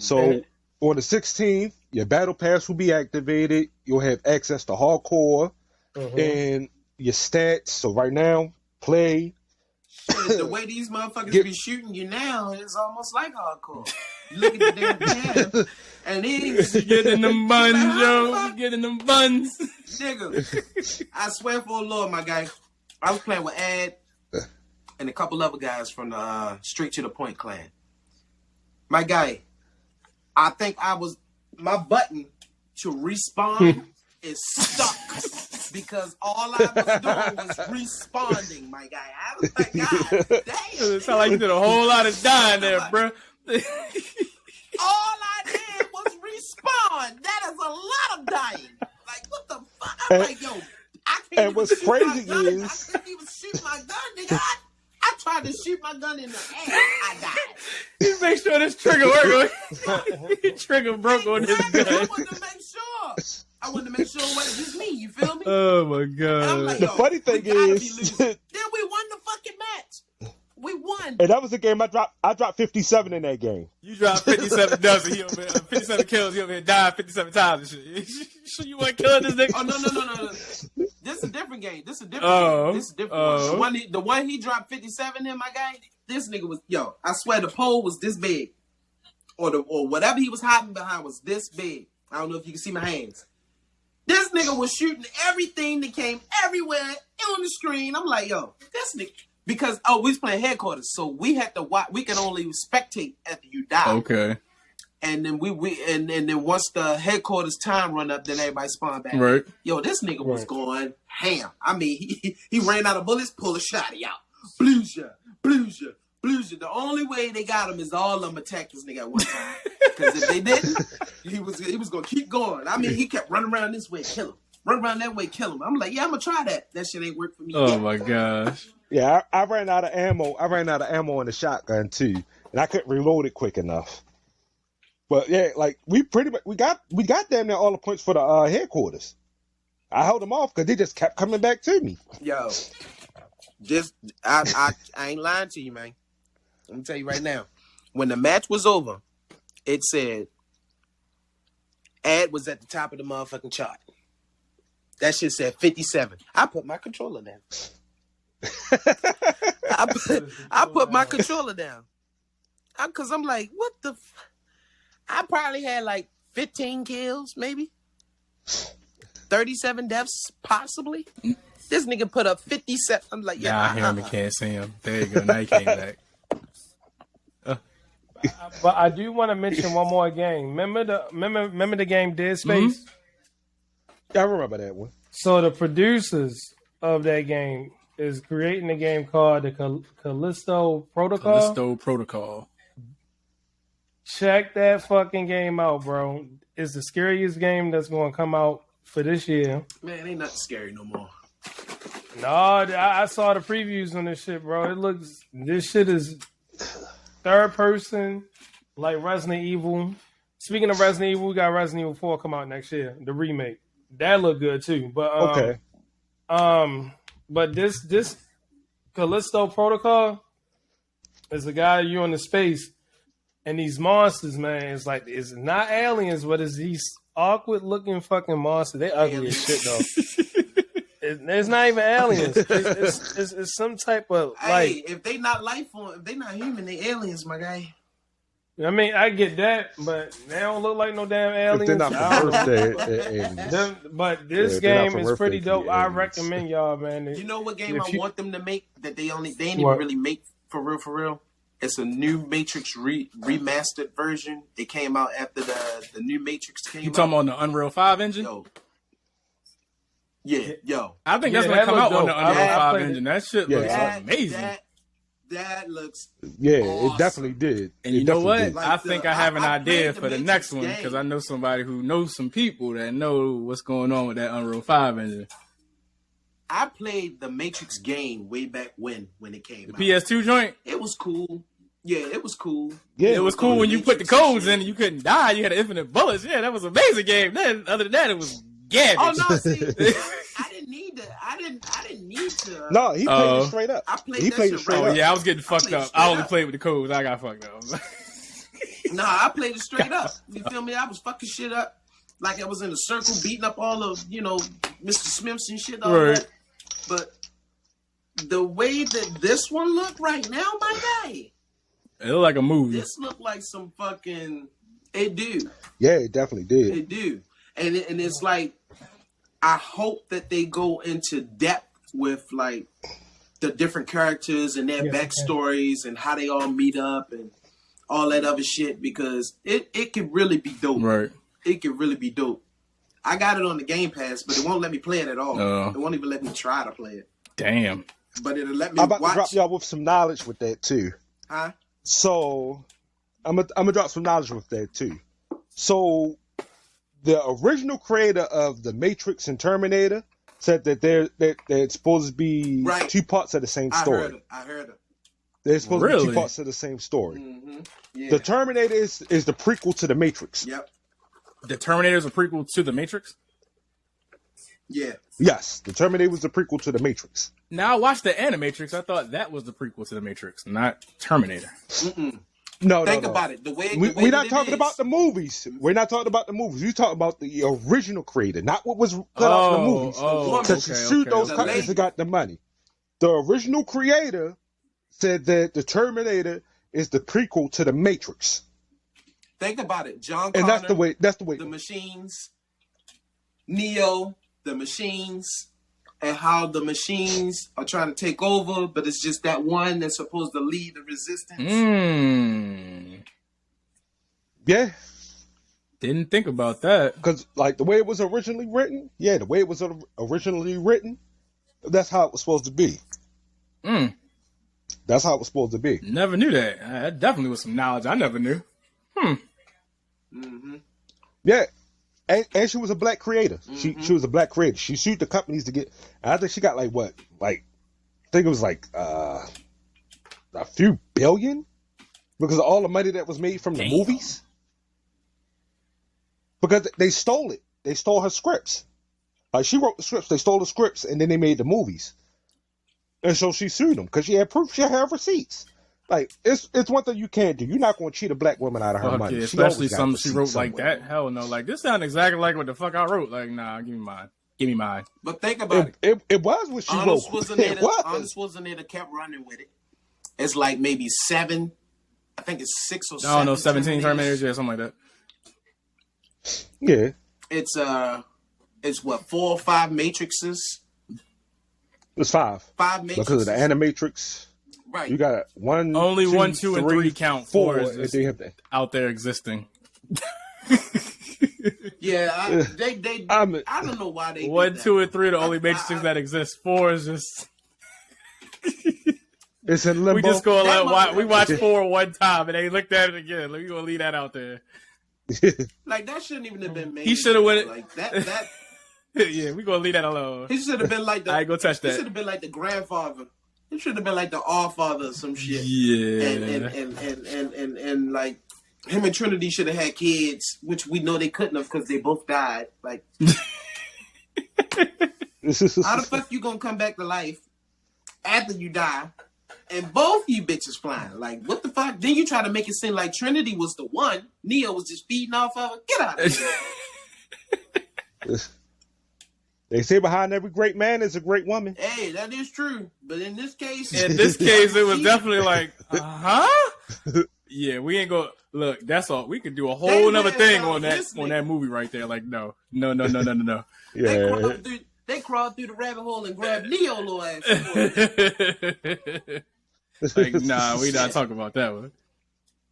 Speaker 3: So on the 16th, your battle pass will be activated. You'll have access to Hardcore and your stats. So right now, play.
Speaker 4: Shit, the way these motherfuckers be shooting you now is almost like hardcore. You look at the damn tab, and he's
Speaker 1: getting them buns, yo. Getting them buns.
Speaker 4: Nigga, I swear for the Lord, my guy, I was playing with Ed and a couple other guys from the Straight to the Point clan. My guy, I think my button to respawn is stuck. Because all I was doing was responding, my guy. I was like, God damn.
Speaker 1: It sounds like you did a whole lot of dying there, bro.
Speaker 4: All I did was respawn. That is a lot of dying. Like, what the fuck? I'm like, yo, I can't
Speaker 3: and what's crazy is
Speaker 4: I couldn't even shoot my gun, nigga. I tried to shoot my gun in the air. I died.
Speaker 1: You make sure this trigger works. Trigger broke on this gun.
Speaker 4: I wanted to make sure. I wanted to make sure it wasn't just me. You feel me?
Speaker 1: Oh my god!
Speaker 4: Like,
Speaker 3: the funny thing is,
Speaker 4: then we won the fucking match. We won.
Speaker 3: And that was the game I dropped 57 in that game.
Speaker 1: You dropped 57 dozen. He over 57 kills. He over here died 57 times and shit. Sure you weren't killing this nigga?
Speaker 4: Oh no. This is a different game. This is a different game. This is a different one. The one he dropped 57 in, my guy. This nigga was I swear the pole was this big, or whatever he was hiding behind was this big. I don't know if you can see my hands. This nigga was shooting everything that came everywhere on the screen. I'm like, yo, this nigga. Because, we was playing headquarters, so we had to watch. We can only spectate after you die.
Speaker 1: Okay.
Speaker 4: And then and then once the headquarters time run up, then everybody spawn back.
Speaker 1: Right.
Speaker 4: Yo, this nigga was going ham. I mean, he ran out of bullets, pull a shotty out. Blues ya. The only way they got him is all of them attacked this nigga at one time. Because if they didn't, he was gonna keep going. I mean, he kept running around this way, kill him. Run around that way, kill him. I'm like, yeah, I'm gonna try that. That shit ain't work for me.
Speaker 1: Oh my gosh.
Speaker 3: Yeah, I ran out of ammo. I ran out of ammo in the shotgun too, and I couldn't reload it quick enough. But yeah, like we got damn near all the points for the headquarters. I held them off because they just kept coming back to me.
Speaker 4: Yo, I ain't lying to you, man. Let me tell you right now. When the match was over, it said Ad was at the top of the motherfucking chart. That shit said 57. I put my controller down. I put my controller down. Because I'm like, what the? I probably had like 15 kills, maybe 37 deaths, possibly. This nigga put up 57. I'm like, yeah.
Speaker 1: Nah, I hear him and can't see him. There you go. Now he came back.
Speaker 2: But I do want to mention one more game. Remember the game Dead Space?
Speaker 3: I remember that one.
Speaker 2: So the producers of that game is creating a game called the Callisto Protocol.
Speaker 1: Callisto Protocol.
Speaker 2: Check that fucking game out, bro. It's the scariest game that's going to come out for this year.
Speaker 4: Man, ain't nothing scary no more.
Speaker 2: No, I saw the previews on this shit, bro. This shit is third person, like Resident Evil. Speaking of Resident Evil, we got Resident Evil 4 come out next year, the remake. That looked good too. But
Speaker 3: Okay.
Speaker 2: But this Callisto Protocol is a guy you in the space, and these monsters, man, it's not aliens, but it's these awkward looking fucking monsters. They ugly as shit though. It's not even aliens. It's some type of like.
Speaker 4: Hey, if they not life form, if they not human, they aliens, my guy.
Speaker 2: I mean, I get that, but they don't look like no damn aliens.
Speaker 3: If they're not from Earth,
Speaker 2: but this game is pretty dope. I recommend y'all, man.
Speaker 4: You know what game I want them to make that they ain't even really make for real? It's a new Matrix remastered version. It came out after the new Matrix came out.
Speaker 1: You talking about the Unreal 5 engine?
Speaker 4: Yo.
Speaker 1: I think that's gonna come out on the Unreal 5 engine.
Speaker 3: It.
Speaker 1: That shit looks amazing.
Speaker 4: That looks awesome.
Speaker 3: It definitely did.
Speaker 1: And you know what?
Speaker 4: Like
Speaker 1: I think I have an idea for the
Speaker 4: Matrix
Speaker 1: next one
Speaker 4: game.
Speaker 1: because I know somebody who knows some people that know what's going on with that Unreal 5 engine.
Speaker 4: I played the Matrix game way back when it came out.
Speaker 1: PS2 joint?
Speaker 4: It was cool. Yeah, it was cool.
Speaker 3: Yeah,
Speaker 1: it was cool when you put the codes in and you couldn't die. You had infinite bullets. Yeah, that was an amazing game. Then other than that, it was garbage.
Speaker 4: Oh no, see, I didn't need to. I didn't need to.
Speaker 3: No, he played it straight up.
Speaker 4: I played
Speaker 3: he
Speaker 4: that
Speaker 3: played
Speaker 4: shit
Speaker 3: it straight
Speaker 4: right
Speaker 3: up.
Speaker 1: Yeah, I was getting fucked up. I only
Speaker 4: up.
Speaker 1: played with the codes. I got fucked up.
Speaker 4: Nah, I played it straight up. You feel me? I was fucking shit up. Like I was in a circle beating up all of, Mr. Smiths and shit. All
Speaker 1: Right.
Speaker 4: that. But the way that this one look right now, my guy.
Speaker 1: It looked like a movie.
Speaker 4: This look like some fucking. It do.
Speaker 3: Yeah, it definitely did.
Speaker 4: It do. And it's like, I hope that they go into depth with like the different characters and their backstories and how they all meet up and all that other shit, because it could really be dope.
Speaker 1: Right.
Speaker 4: It could really be dope. I got it on the Game Pass, but it won't let me play it at all. It won't even let me try to play it.
Speaker 1: Damn.
Speaker 4: But it'll let me
Speaker 3: I'm about
Speaker 4: watch.
Speaker 3: to drop y'all with some knowledge with that too.
Speaker 4: Huh?
Speaker 3: So I'm gonna drop some knowledge with that too. So the original creator of the Matrix and Terminator said that they're supposed to be two parts of the same story.
Speaker 4: I heard it.
Speaker 3: They're supposed to be two parts of the same story.
Speaker 4: Mm-hmm. Yeah.
Speaker 3: The Terminator is the prequel to the Matrix.
Speaker 4: Yep.
Speaker 1: The Terminator is a prequel to the Matrix?
Speaker 4: Yeah.
Speaker 3: Yes, the Terminator was the prequel to the Matrix.
Speaker 1: Now I watched the Animatrix. I thought that was the prequel to the Matrix, not Terminator.
Speaker 3: No,
Speaker 4: Think about it.
Speaker 3: We're not talking about the movies. We're not talking about the movies. We're talking about the original creator, not what was put out in the movies. Because to suit those companies that got the money. The original creator said that the Terminator is the prequel to the Matrix.
Speaker 4: Think about it, John Connor.
Speaker 3: And that's the way.
Speaker 4: The machines, Neo, the machines, and how the machines are trying to take over, but it's just that one that's supposed to lead the resistance.
Speaker 3: Yeah.
Speaker 1: Didn't think about that.
Speaker 3: Because, like, the way it was originally written, that's how it was supposed to be. That's how it was supposed to be.
Speaker 1: Never knew that. That definitely was some knowledge I never knew.
Speaker 3: Yeah. And she was a black creator. She was a black creator. She sued the companies to get. I think she got I think it was a few billion because of all the money that was made from the movies. Because they stole it. They stole her scripts. She wrote the scripts. They stole the scripts and then they made the movies. And so she sued them because she had proof. She had receipts. It's one thing you can't do. You're not going to cheat a black woman out of her money.
Speaker 1: Yeah, especially something she wrote like that. Hell no. This sounds exactly like what the fuck I wrote. Nah, give me mine. Give me mine.
Speaker 4: But think about
Speaker 3: it. It was what she wrote.
Speaker 4: Arnold Schwarzenegger kept running with it. it's like maybe 7. I think it's 6 or 7.
Speaker 1: I don't know, 17 Terminators, yeah, something like that.
Speaker 3: Yeah.
Speaker 4: It's what, 4 or 5 Matrices?
Speaker 3: It's 5.
Speaker 4: 5 Matrices.
Speaker 3: Because of the Animatrix.
Speaker 4: Right.
Speaker 3: You got 1,
Speaker 1: Only
Speaker 3: 2,
Speaker 1: 1, 2, and 3 count. 4 is
Speaker 3: and
Speaker 1: just
Speaker 3: they have that.
Speaker 1: out there existing.
Speaker 4: Yeah, I don't know why they
Speaker 1: 1,
Speaker 4: did
Speaker 1: 2,
Speaker 4: that.
Speaker 1: and 3 are the only matrices that exist. 4 is just
Speaker 3: It's in limbo.
Speaker 1: we just go
Speaker 4: That
Speaker 1: like we watched
Speaker 4: motherfucker-
Speaker 1: 4 one time and they looked at it again. Like, we gonna leave that out there.
Speaker 4: Like, that shouldn't even have been made.
Speaker 1: He should have went.
Speaker 4: Like that.
Speaker 1: Yeah, we gonna leave that alone.
Speaker 4: He should have been like the.
Speaker 1: I ain't gonna touch
Speaker 4: He
Speaker 1: that.
Speaker 4: should have been like the grandfather. He should have been like the All-Father or some shit.
Speaker 1: Yeah.
Speaker 4: And like him and Trinity should have had kids, which we know they couldn't have because they both died. Like, how the fuck you gonna come back to life after you die, and both you bitches flying? Like, what the fuck? Then you try to make it seem like Trinity was the one. Neo was just feeding off of her. Get out of here.
Speaker 3: They say behind every great man is a great woman.
Speaker 4: Hey, that is true. But in this case,
Speaker 1: In this case, it was definitely like, huh? Yeah, we ain't gonna look. That's all. We could do a whole nother thing on that movie right there. Like, no.
Speaker 3: Yeah.
Speaker 4: They crawled through the rabbit hole and grabbed Neo little ass.
Speaker 1: Like, nah, we not talking about that one.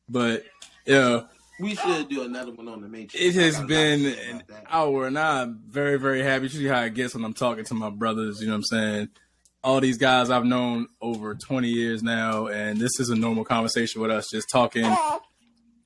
Speaker 1: But yeah,
Speaker 4: We should do another one on the Matrix.
Speaker 1: it has
Speaker 4: I got a lot
Speaker 1: been
Speaker 4: to say
Speaker 1: an
Speaker 4: about that.
Speaker 1: hour, and I'm very, very happy. You see how it gets when I'm talking to my brothers. You know what I'm saying? All these guys I've known over 20 years now, and this is a normal conversation with us, just talking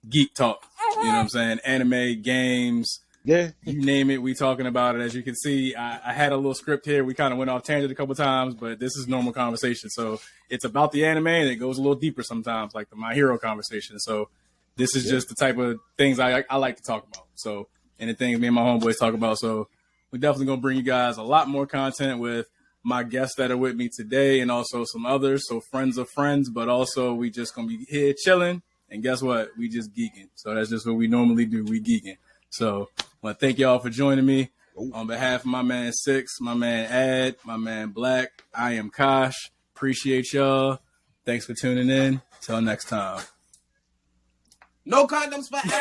Speaker 1: geek talk. You know what I'm saying? Anime, games,
Speaker 3: Yeah.
Speaker 1: you name it, we talking about it. As you can see, I had a little script here. We kind of went off tangent a couple times, but this is normal conversation. So it's about the anime, and it goes a little deeper sometimes, like the My Hero conversation. So this is just the type of things I like to talk about. So, and the things me and my homeboys talk about. So we're definitely going to bring you guys a lot more content with my guests that are with me today, and also some others. So friends of friends, but also we just going to be here chilling. And guess what? We just geeking. So that's just what we normally do. We geeking. So I want to thank y'all for joining me. On behalf of my man Six, my man Ad, my man Black, I am Kash. Appreciate y'all. Thanks for tuning in. Till next time.
Speaker 4: No condoms forever.